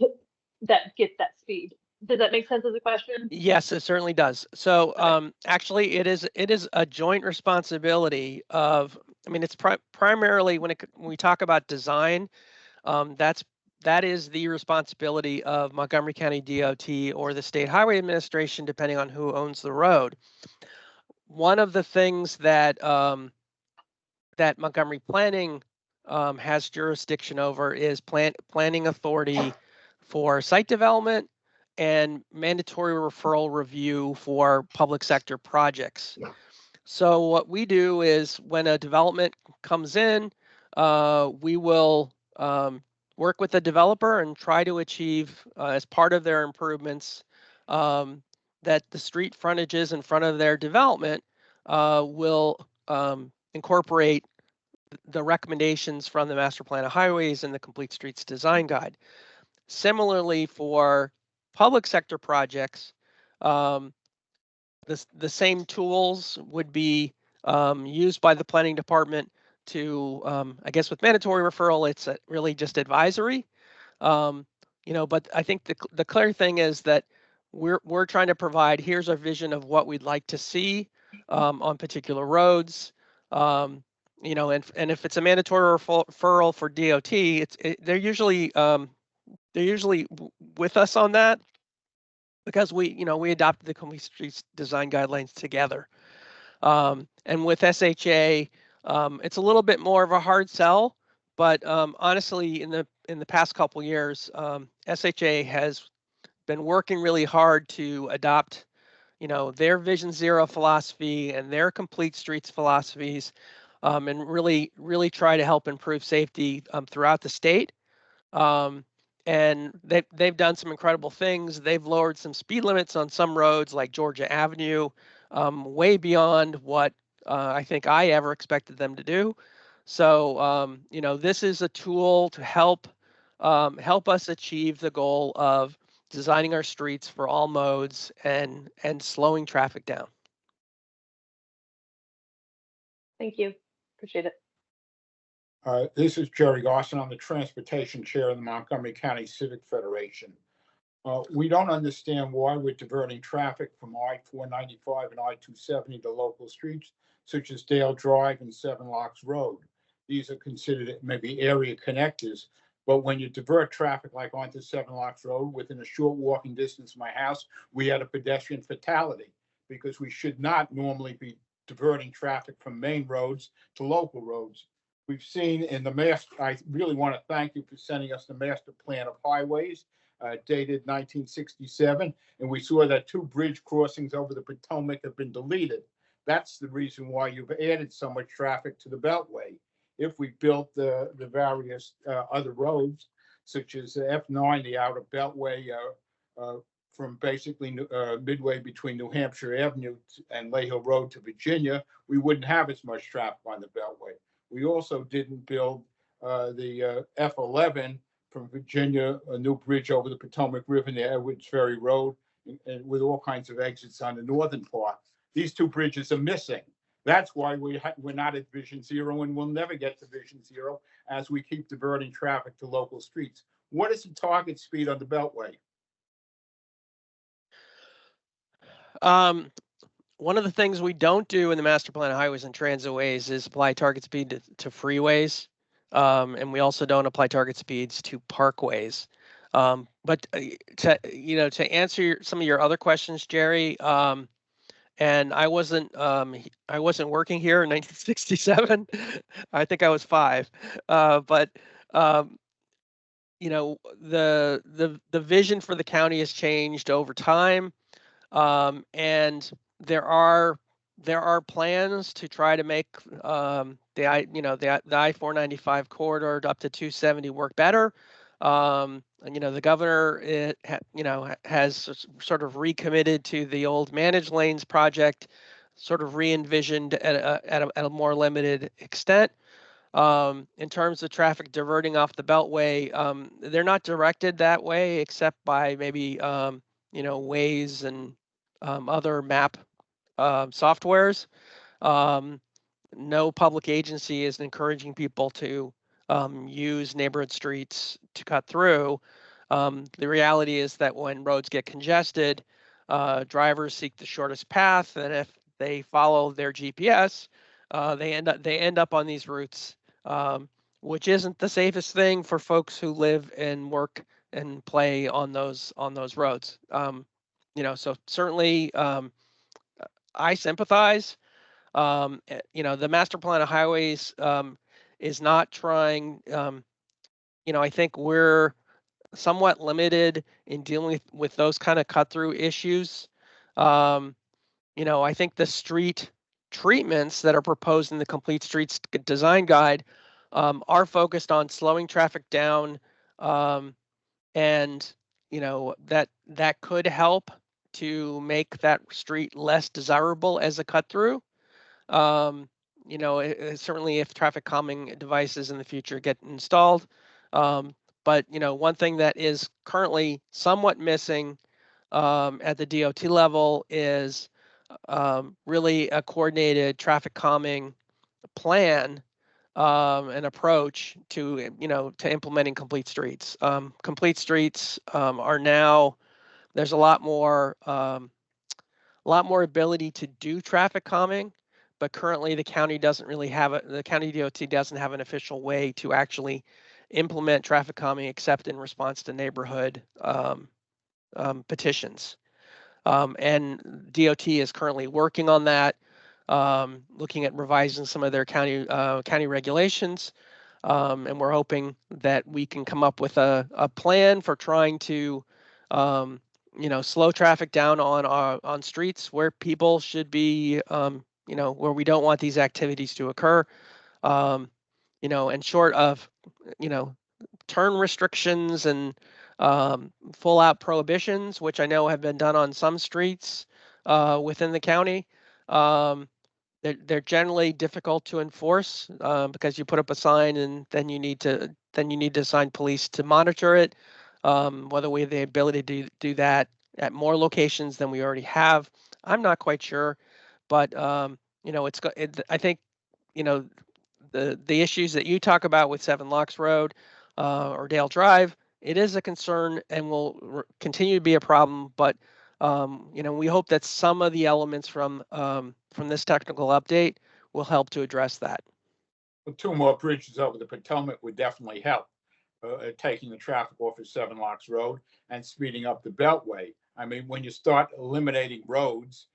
that get that speed? Does that make sense as a question? Yes, it certainly does. So actually, it is a joint responsibility of. I mean, it's primarily when we talk about design, that is the responsibility of Montgomery County DOT or the State Highway Administration, depending on who owns the road. One of the things that that Montgomery Planning has jurisdiction over is planning authority for site development and mandatory referral review for public sector projects. So what we do is when a development comes in, we will work with the developer and try to achieve, as part of their improvements, that the street frontages in front of their development will incorporate the recommendations from the Master Plan of Highways and the Complete Streets Design Guide. Similarly, for public sector projects, the same tools would be used by the planning department to, I guess with mandatory referral, it's really just advisory. But I think the clear thing is that we're trying to provide, here's our vision of what we'd like to see on particular roads. And if it's a mandatory referral for DOT, they're usually with us on that because we adopted the Complete Streets Design Guidelines together. And with SHA, it's a little bit more of a hard sell, but honestly, in the past couple years, SHA has been working really hard to adopt, their Vision Zero philosophy and their Complete Streets philosophies, and really try to help improve safety throughout the state. And they've done some incredible things. They've lowered some speed limits on some roads like Georgia Avenue, way beyond what I think I ever expected them to do. So, this is a tool to help us achieve the goal of designing our streets for all modes and slowing traffic down. Thank you. Appreciate it. This is Jerry Garson. I'm the transportation chair of the Montgomery County Civic Federation. We don't understand why we're diverting traffic from I-495 and I-270 to local streets such as Dale Drive and Seven Locks Road. These are considered maybe area connectors, but when you divert traffic like onto Seven Locks Road within a short walking distance of my house, we had a pedestrian fatality because we should not normally be diverting traffic from main roads to local roads. We've seen in the master, I really want to thank you for sending us the master plan of highways dated 1967. And we saw that 2 bridge crossings over the Potomac have been deleted. That's the reason why you've added so much traffic to the Beltway. If we built the various other roads, such as F9, the outer beltway from basically midway between New Hampshire Avenue and Lay Hill Road to Virginia, we wouldn't have as much traffic on the beltway. We also didn't build the F11 from Virginia, a new bridge over the Potomac River near Edwards Ferry Road, and with all kinds of exits on the northern part. These two bridges are missing. That's why we're not at Vision Zero, and we'll never get to Vision Zero as we keep diverting traffic to local streets. What is the target speed on the Beltway? One of the things we don't do in the master plan of highways and transitways is apply target speed to freeways. And we also don't apply target speeds to parkways. But to answer some of your other questions, Jerry, and I wasn't working here in 1967. I think I was 5. But the vision for the county has changed over time. And there are plans to try to make the I-495 corridor up to 270 work better. And the governor has sort of recommitted to the old managed lanes project, sort of re-envisioned at a more limited extent. In terms of traffic diverting off the beltway, they're not directed that way except by maybe Waze and other map softwares. No public agency is encouraging people to use neighborhood streets to cut through. The reality is that when roads get congested, drivers seek the shortest path, and if they follow their GPS, they end up on these routes, which isn't the safest thing for folks who live and work and play on those roads. So certainly I sympathize. The master plan of highways is not trying. I think we're somewhat limited in dealing with those kind of cut through issues. I think the street treatments that are proposed in the Complete Streets Design Guide are focused on slowing traffic down, and that could help to make that street less desirable as a cut through. Certainly if traffic calming devices in the future get installed. But one thing that is currently somewhat missing at the DOT level is really a coordinated traffic calming plan and approach to implementing complete streets. Complete streets are now, there's a lot more ability to do traffic calming, but currently the county doesn't really have the county DOT doesn't have an official way to actually implement traffic calming except in response to neighborhood petitions. And DOT is currently working on that, looking at revising some of their county regulations. And we're hoping that we can come up with a plan for trying to slow traffic down on streets where people should be, where we don't want these activities to occur. And short of, turn restrictions and full out prohibitions, which I know have been done on some streets within the county. They're generally difficult to enforce because you put up a sign and then you need to assign police to monitor it. Whether we have the ability to do that at more locations than we already have, I'm not quite sure. But I think the issues that you talk about with 7 Locks Road or Dale Drive, it is a concern and will continue to be a problem. But we hope that some of the elements from this technical update will help to address that. Well, 2 more bridges over the Potomac would definitely help, taking the traffic off of 7 Locks Road and speeding up the Beltway. I mean, when you start eliminating roads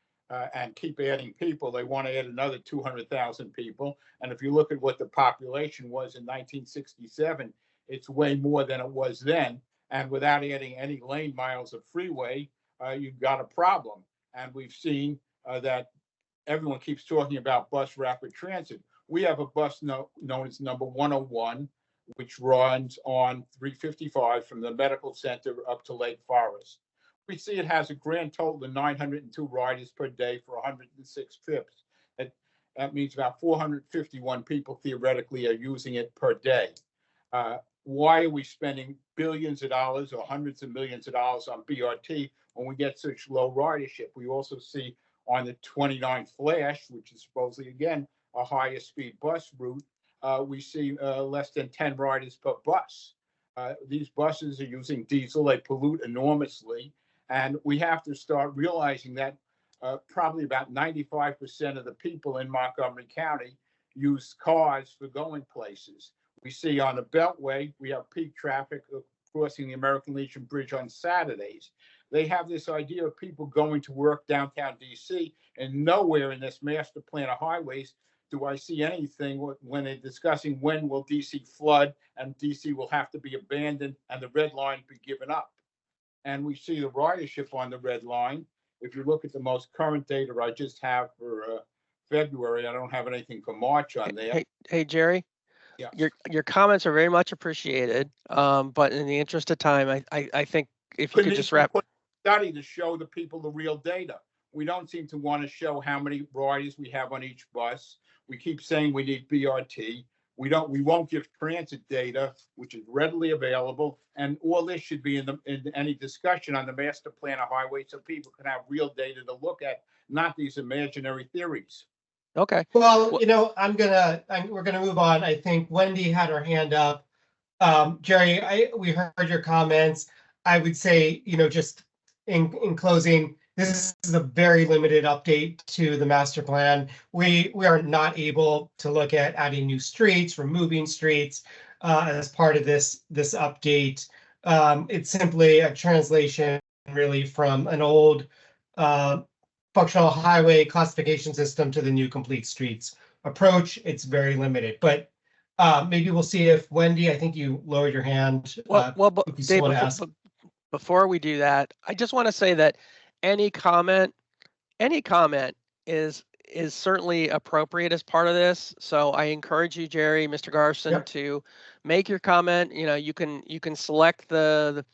and keep adding people, they want to add another 200,000 people. And if you look at what the population was in 1967, it's way more than it was then. And without adding any lane miles of freeway, you've got a problem. And we've seen that everyone keeps talking about bus rapid transit. We have a bus known as number 101, which runs on 355 from the medical center up to Lake Forest. We see it has a grand total of 902 riders per day for 106 trips. That means about 451 people theoretically are using it per day. Why are we spending billions of dollars or hundreds of millions of dollars on BRT when we get such low ridership? We also see on the 29 Flash, which is supposedly, again, a higher speed bus route, we see less than 10 riders per bus. These buses are using diesel, they pollute enormously, and we have to start realizing that probably about 95% of the people in Montgomery County use cars for going places. We see on the Beltway, we have peak traffic crossing the American Legion Bridge on Saturdays. They have this idea of people going to work downtown DC, and nowhere in this master plan of highways do I see anything when they're discussing when will DC flood and DC will have to be abandoned and the red line be given up. And we see the ridership on the red line. If you look at the most current data I just have for February, I don't have anything for March on there. Hey, Jerry. Yeah. Your comments are very much appreciated. But in the interest of time, I think if you could just wrap. Study to show the people the real data. We don't seem to want to show how many riders we have on each bus. We keep saying we need BRT. We won't give transit data, which is readily available. And all this should be in any discussion on the master plan of highways so people can have real data to look at, not these imaginary theories. Okay. Well, we're gonna move on. I think Wendy had her hand up. Jerry, we heard your comments. I would say, just in closing, this is a very limited update to the master plan. We are not able to look at adding new streets, removing streets as part of this update. It's simply a translation really from an old functional highway classification system to the new complete streets approach. It's very limited, but maybe we'll see if Wendy, I think you lowered your hand. But Dave, before we do that, I just want to say that any comment is certainly appropriate as part of this. So I encourage you, Jerry, Mr. Garson, to make your comment. You can select the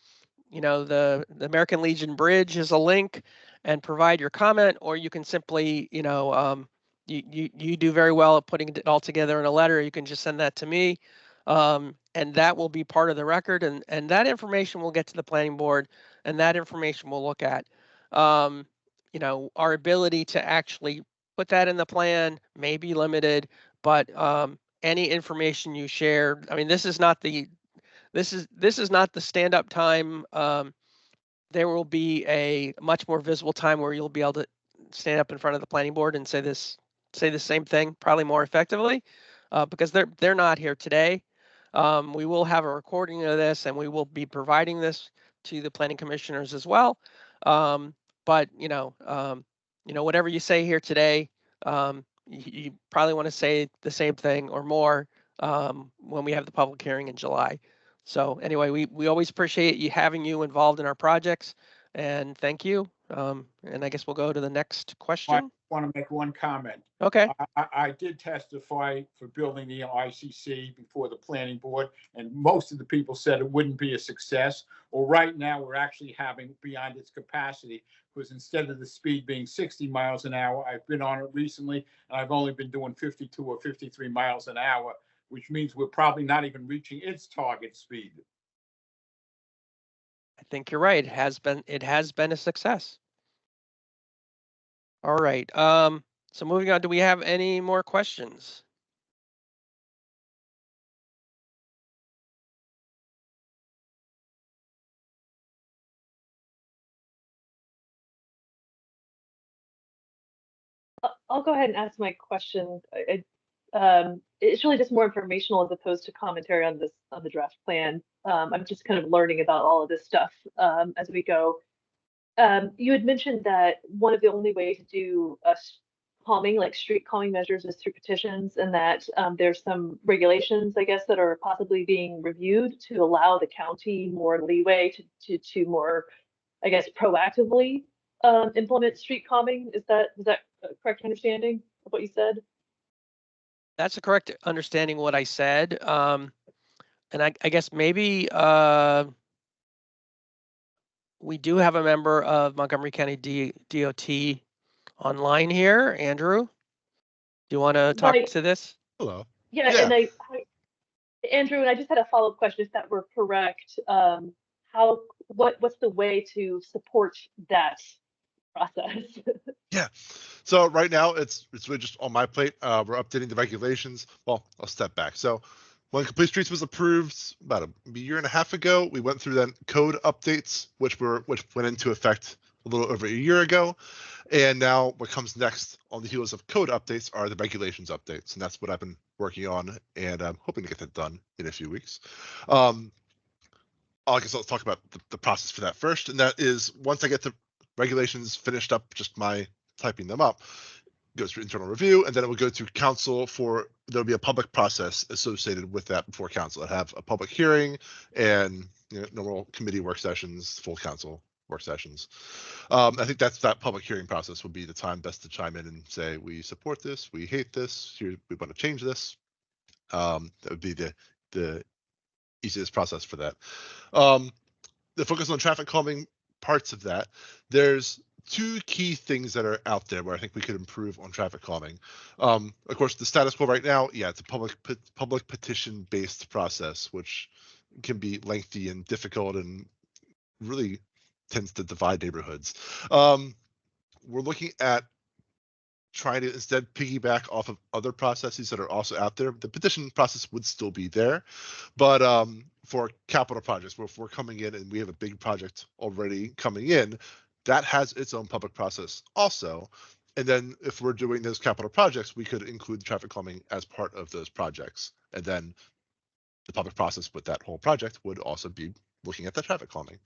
American Legion Bridge as a link and provide your comment, or you can simply, you do very well at putting it all together in a letter. You can just send that to me. And that will be part of the record, and that information will get to the planning board, and that information we'll look at. Our ability to actually put that in the plan may be limited, but any information you share, I mean, this is not the stand-up time. There will be a much more visible time where you'll be able to stand up in front of the planning board and say the same thing, probably more effectively, because they're not here today. We will have a recording of this, and we will be providing this to the planning commissioners as well. But whatever you say here today, you probably want to say the same thing or more when we have the public hearing in July. So anyway, we always appreciate having you involved in our projects, and thank you. And I guess we'll go to the next question. I want to make one comment. Okay. I did testify for building the ICC before the planning board, and most of the people said it wouldn't be a success. Well, right now we're actually having beyond its capacity, because instead of the speed being 60 miles an hour, I've been on it recently, and I've only been doing 52 or 53 miles an hour, which means we're probably not even reaching its target speed. I think you're right. It has been a success. All right. So moving on, do we have any more questions? I'll go ahead and ask my question. It's really just more informational as opposed to commentary on the draft plan. I'm just kind of learning about all of this stuff as we go. You had mentioned that one of the only ways to do calming, like street calming measures, is through petitions, and that there's some regulations, I guess, that are possibly being reviewed to allow the county more leeway to more, I guess, proactively implement street calming. Is that a correct understanding of what you said? That's a correct understanding of what I said. And I guess maybe we do have a member of Montgomery County DOT online here. Andrew, do you want to talk Right. to this? Hello. Yeah, Yeah. and Andrew, and I just had a follow-up question if that were correct. What's the way to support that process? Yeah. So right now it's really just on my plate. We're updating the regulations. Well, I'll step back. So when Complete Streets was approved about a year and a half ago, we went through then code updates, which went into effect a little over a year ago. And now what comes next on the heels of code updates are the regulations updates. And that's what I've been working on, and I'm hoping to get that done in a few weeks. I guess I'll talk about the process for that first. And that is, once I get the regulations finished up, just my typing them up, goes through internal review, and then it will go to council for, there'll be a public process associated with that before council. It'll have a public hearing and normal committee work sessions, full council work sessions. I think that public hearing process would be the time best to chime in and say, we support this, we hate this, here, we want to change this. That would be the easiest process for that. The focus on traffic calming parts of that, there's two key things that are out there where I think we could improve on traffic calming. Of course, the status quo right now, yeah, it's a public petition based process, which can be lengthy and difficult and really tends to divide neighborhoods. We're looking at trying to instead piggyback off of other processes that are also out there. The petition process would still be there, but for capital projects, where if we're coming in and we have a big project already coming in, that has its own public process also. And then if we're doing those capital projects, we could include traffic calming as part of those projects. And then the public process with that whole project would also be looking at the traffic calming,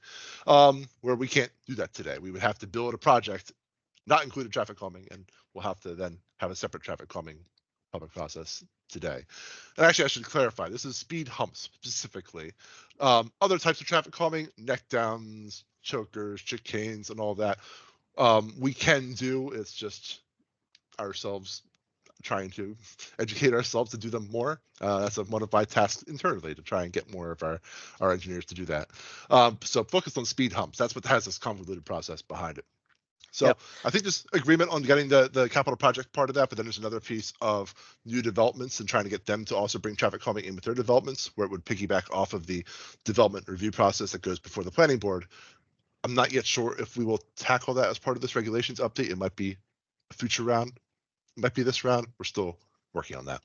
where we can't do that today. We would have to build a project, not included traffic calming, and we'll have to then have a separate traffic calming public process today. And actually, I should clarify, this is speed humps specifically. Other types of traffic calming, neck downs, chokers, chicanes, and all that, we can do. It's just ourselves trying to educate ourselves to do them more. That's one of my tasks internally, to try and get more of our engineers to do that. So focus on speed humps. That's what has this convoluted process behind it. So yep. I think there's agreement on getting the capital project part of that, but then there's another piece of new developments and trying to get them to also bring traffic calming in with their developments, where it would piggyback off of the development review process that goes before the planning board. I'm not yet sure if we will tackle that as part of this regulations update. It might be a future round. It might be this round. We're still working on that.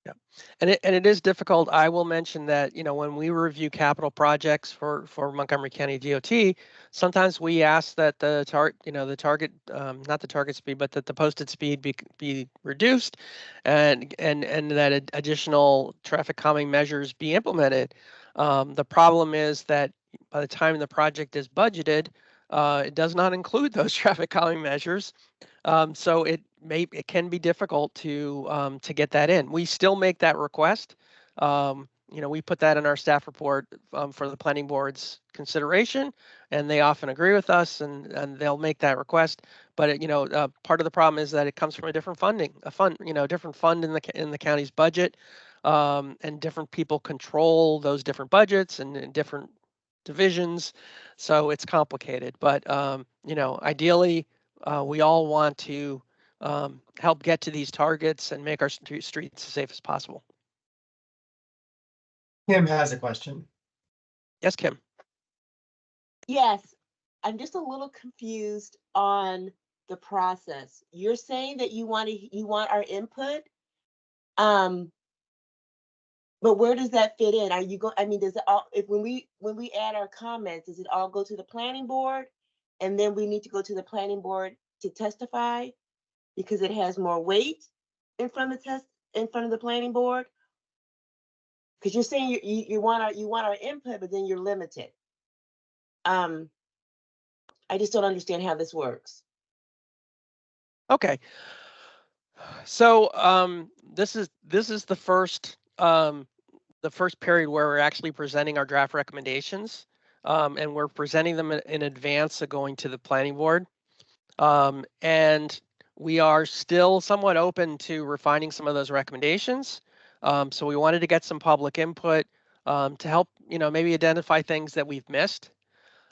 Yeah, and it is difficult. I will mention that, when we review capital projects for Montgomery County DOT, sometimes we ask that the target, not the target speed, but that the posted speed be reduced, and that additional traffic calming measures be implemented. The problem is that by the time the project is budgeted, it does not include those traffic calming measures. So it can be difficult to get that in. We still make that request. We put that in our staff report for the planning board's consideration, and they often agree with us, and they'll make that request. But part of the problem is that it comes from a different different fund in the county's budget, and different people control those different budgets and different divisions. So it's complicated. But ideally, we all want to help get to these targets and make our streets as safe as possible. Kim has a question. Yes, Kim. Yes, I'm just a little confused on the process. You're saying that you want our input, but where does that fit in? Are you going? I mean, does it all? When we add our comments, does it all go to the planning board, and then we need to go to the planning board to testify because it has more weight in front of the planning board? Because you're saying you want our input, but then you're limited. I just don't understand how this works. Okay. So this is the first period where we're actually presenting our draft recommendations, and we're presenting them in advance of going to the planning board. And we are still somewhat open to refining some of those recommendations. So we wanted to get some public input. to help, maybe identify things that we've missed,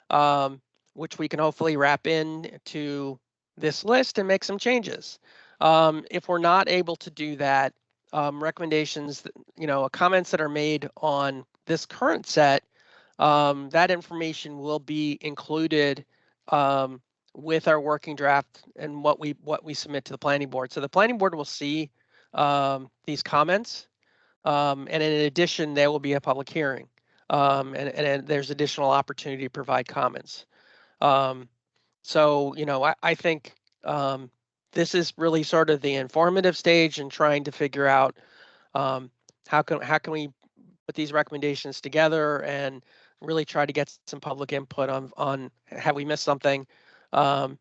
um, which we can hopefully wrap in to this list and make some changes. If we're not able to do that, recommendations, comments that are made on this current set, that information will be included with our working draft and what we submit to the planning board. So the planning board will see these comments, and in addition, there will be a public hearing, and there's additional opportunity to provide comments. So I think this is really sort of the informative stage in trying to figure out how can we put these recommendations together and really try to get some public input on have we missed something. But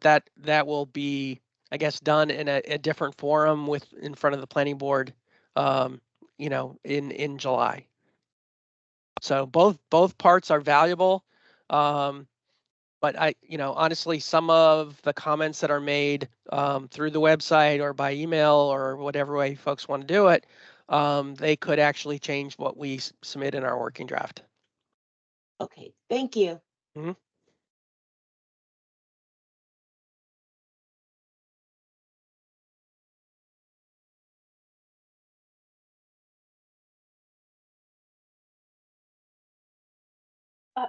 that will be, I guess, done in a different forum in front of the planning board, in July. So both parts are valuable. But honestly, some of the comments that are made through the website or by email or whatever way folks want to do it, they could actually change what we submit in our working draft. Okay, thank you. Mm-hmm.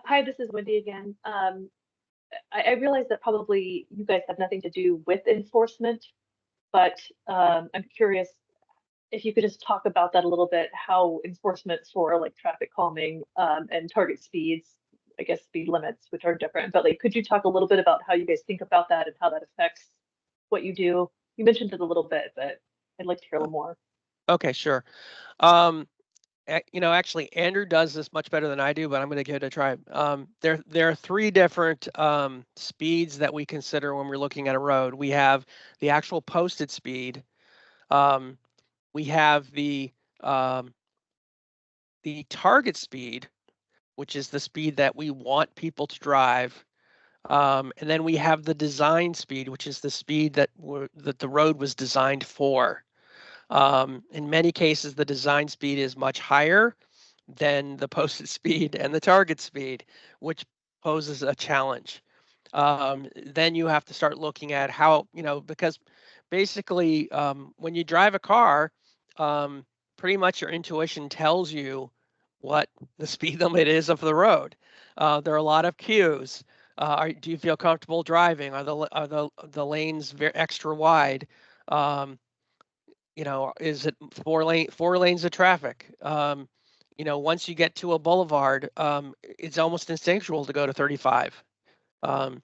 Hi, this is Wendy again. I realize that probably you guys have nothing to do with enforcement, but I'm curious if you could just talk about that a little bit, how enforcement for like traffic calming and target speeds, I guess speed limits, which are different, but like, could you talk a little bit about how you guys think about that and how that affects what you do? You mentioned it a little bit, but I'd like to hear a little more. Okay, sure. Actually, Andrew does this much better than I do, but I'm going to give it a try. There are three different speeds that we consider when we're looking at a road. We have the actual posted speed. We have the target speed, which is the speed that we want people to drive. And then we have the design speed, which is the speed that the road was designed for. In many cases, the design speed is much higher than the posted speed and the target speed, which poses a challenge. Then you have to start looking at how, because basically when you drive a car, pretty much your intuition tells you what the speed limit is of the road. There are a lot of cues. Do you feel comfortable driving? Are the lanes extra wide? Is it four lanes of traffic? Once you get to a boulevard, it's almost instinctual to go to 35. And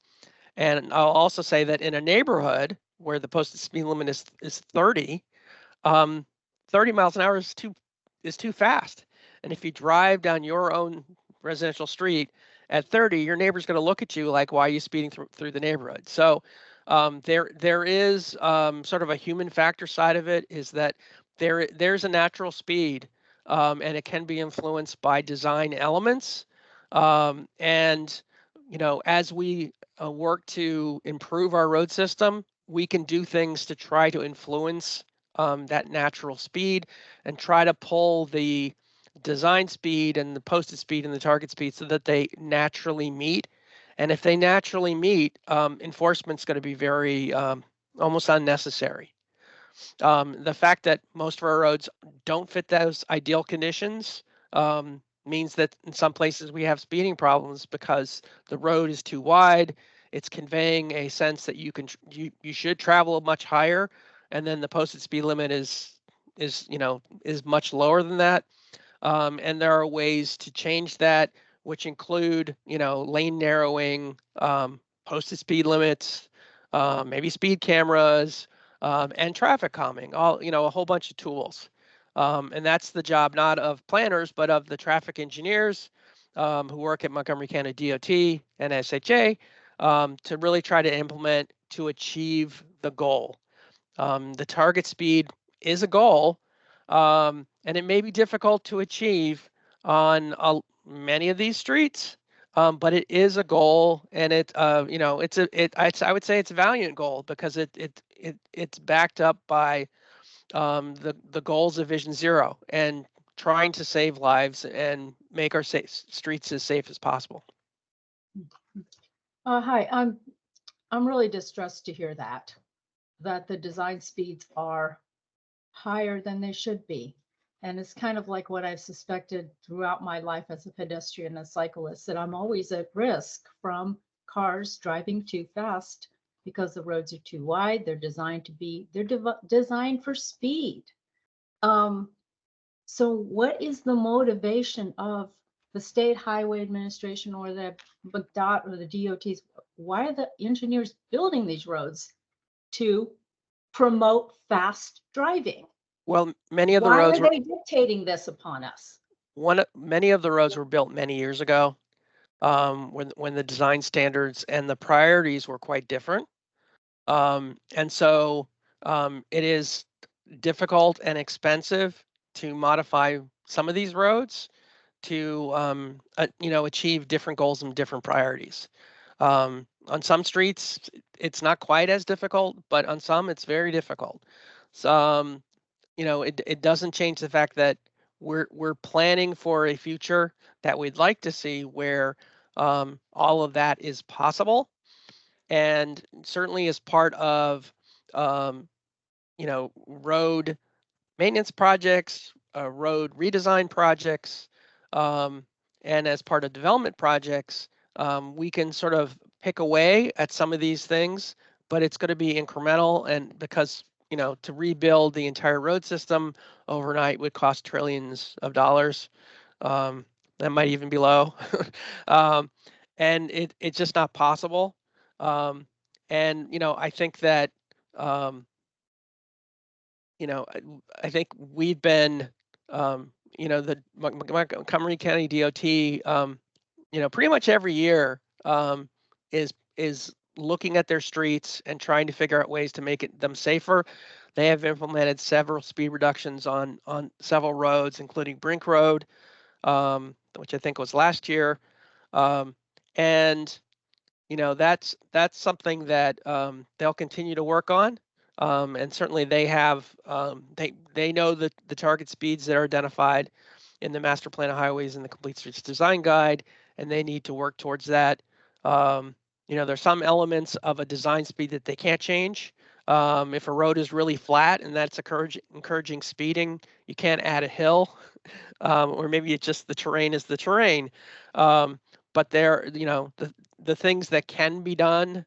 I'll also say that in a neighborhood where the posted speed limit is 30, 30 miles an hour is too fast. And if you drive down your own residential street at 30, your neighbor's going to look at you like, why are you speeding through the neighborhood? So there is sort of a human factor side of it, is that there's a natural speed, and it can be influenced by design elements. And as we work to improve our road system, we can do things to try to influence that natural speed and try to pull the design speed and the posted speed and the target speed so that they naturally meet. And if they naturally meet, enforcement's going to be very almost unnecessary. The fact that most of our roads don't fit those ideal conditions means that in some places we have speeding problems because the road is too wide. It's conveying a sense that you should travel much higher, and then the posted speed limit is much lower than that. And there are ways to change that, which include, lane narrowing, posted speed limits, maybe speed cameras, and traffic calming, all, a whole bunch of tools. And that's the job not of planners, but of the traffic engineers who work at Montgomery County DOT and SHA to really try to implement to achieve the goal. The target speed is a goal, and it may be difficult to achieve on many of these streets, but it is a goal, and I would say it's a valiant goal because it's backed up by the goals of Vision Zero, and trying to save lives and make our streets as safe as possible. Hi, I'm really distressed to hear that the design speeds are higher than they should be. And it's kind of like what I've suspected throughout my life as a pedestrian and cyclist, that I'm always at risk from cars driving too fast because the roads are too wide. They're designed to be, designed for speed. So what is the motivation of the State Highway Administration or the MDOT or the DOTs? Why are the engineers building these roads? To promote fast driving. Well, many of the Why roads are they dictating this upon us? Many of the roads were built many years ago, when the design standards and the priorities were quite different. And so it is difficult and expensive to modify some of these roads to achieve different goals and different priorities. On some streets, it's not quite as difficult, but on some, it's very difficult. So, it doesn't change the fact that we're planning for a future that we'd like to see where all of that is possible, and certainly as part of road maintenance projects, road redesign projects, and as part of development projects, we can sort of pick away at some of these things, but it's going to be incremental. And because, to rebuild the entire road system overnight would cost trillions of dollars. That might even be low. And it's just not possible. And, I think that, I think we've been, the Montgomery County DOT, pretty much every year is looking at their streets and trying to figure out ways to make them safer. They have implemented several speed reductions on several roads, including Brink Road, which I think was last year, and that's something that they'll continue to work on. And certainly they have they know the target speeds that are identified in the master plan of highways and the complete streets design guide, and they need to work towards that. There's some elements of a design speed that they can't change. If a road is really flat and that's encouraging speeding, you can't add a hill, or maybe it's just the terrain is the terrain. But there, the things that can be done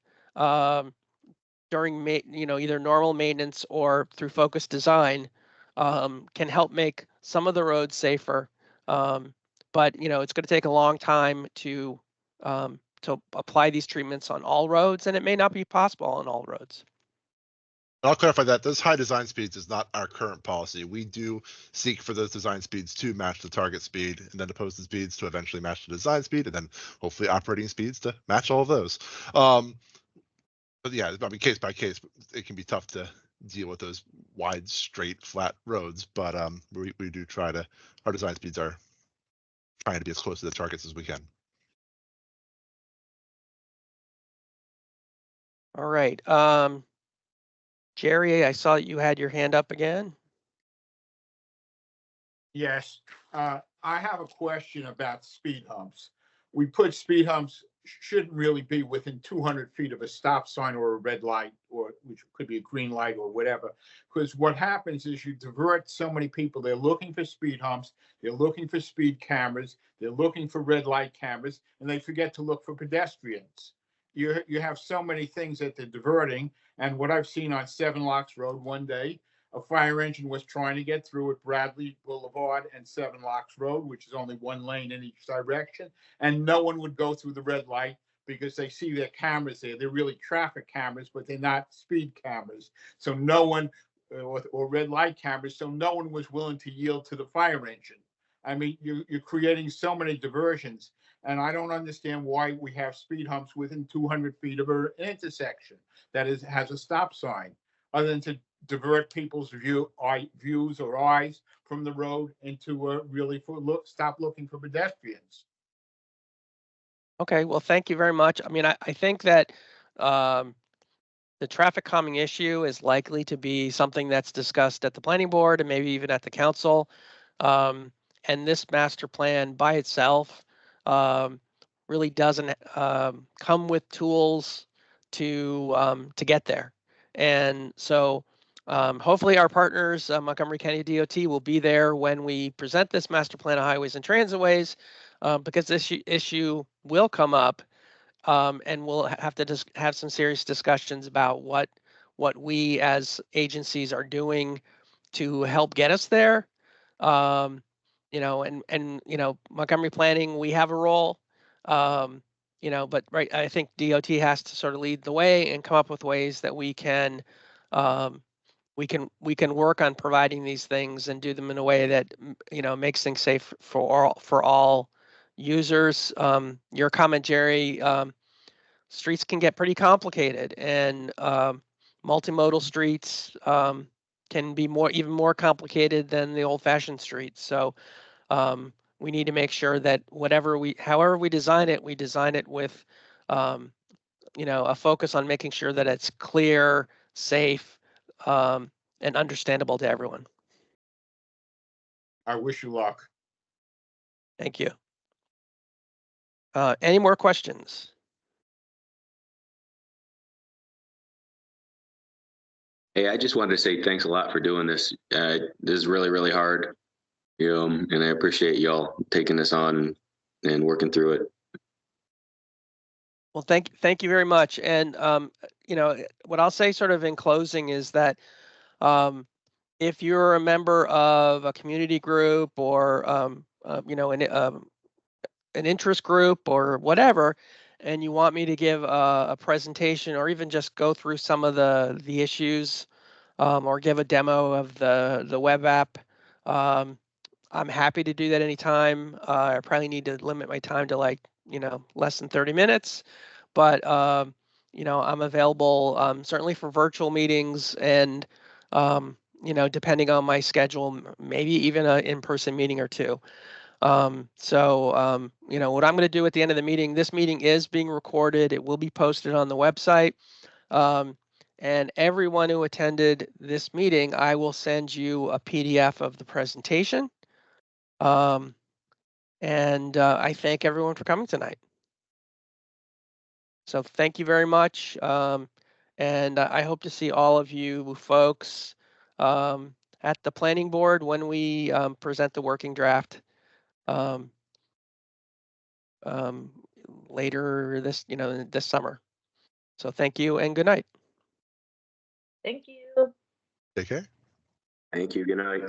during either normal maintenance or through focused design can help make some of the roads safer. But it's going to take a long time to apply these treatments on all roads, and it may not be possible on all roads. I'll clarify that those high design speeds is not our current policy. We do seek for those design speeds to match the target speed, and then opposed speeds to eventually match the design speed, and then hopefully operating speeds to match all of those. But yeah, I mean, case by case, it can be tough to deal with those wide, straight, flat roads. But we do try to. Our design speeds are trying to be as close to the targets as we can. All right. Jerry, I saw you had your hand up again. Yes, I have a question about speed humps. We put speed humps shouldn't really be within 200 feet of a stop sign or a red light, or which could be a green light or whatever. Because what happens is you divert so many people. They're looking for speed humps, they're looking for speed cameras, they're looking for red light cameras, and they forget to look for pedestrians. You have so many things that they're diverting. And what I've seen on Seven Locks Road one day, a fire engine was trying to get through at Bradley Boulevard and Seven Locks Road, which is only one lane in each direction, and no one would go through the red light because they see their cameras there. They're really traffic cameras, but they're not speed cameras. So no one, or red light cameras, so no one was willing to yield to the fire engine. I mean, you're creating so many diversions, and I don't understand why we have speed humps within 200 feet of an intersection that has a stop sign, other than to divert people's views or eyes from the road into really stop looking for pedestrians. Okay, well, thank you very much. I mean, I think that the traffic calming issue is likely to be something that's discussed at the planning board and maybe even at the council. and this master plan by itself really doesn't come with tools to get there. And so hopefully our partners, Montgomery County DOT, will be there when we present this master plan of highways and transitways, because this issue will come up, and we'll have to have some serious discussions about what we as agencies are doing to help get us there. And Montgomery Planning, we have a role, but right, I think DOT has to sort of lead the way and come up with ways that we can work on providing these things and do them in a way that makes things safe for all users. Your comment, Jerry, streets can get pretty complicated, and multimodal streets can be even more complicated than the old-fashioned streets. So we need to make sure that however we design it with a focus on making sure that it's clear, safe, and understandable to everyone. I wish you luck. Thank you. Any more questions? Hey, I just wanted to say thanks a lot for doing this. This is really, really hard, and I appreciate y'all taking this on and working through it. Well, thank you very much. And what I'll say sort of in closing is that if you're a member of a community group or an interest group or whatever, and you want me to give a presentation or even just go through some of the issues, or give a demo of the web app, I'm happy to do that anytime. I probably need to limit my time to less than 30 minutes, but I'm available certainly for virtual meetings, and depending on my schedule, maybe even an in-person meeting or two. What I'm going to do at the end of the meeting, this meeting is being recorded. It will be posted on the website. And everyone who attended this meeting, I will send you a PDF of the presentation. I thank everyone for coming tonight. So thank you very much. And I hope to see all of you folks at the planning board when we present the working draft later this summer. So thank you and good night. Thank you. Take care. Thank you. Good night.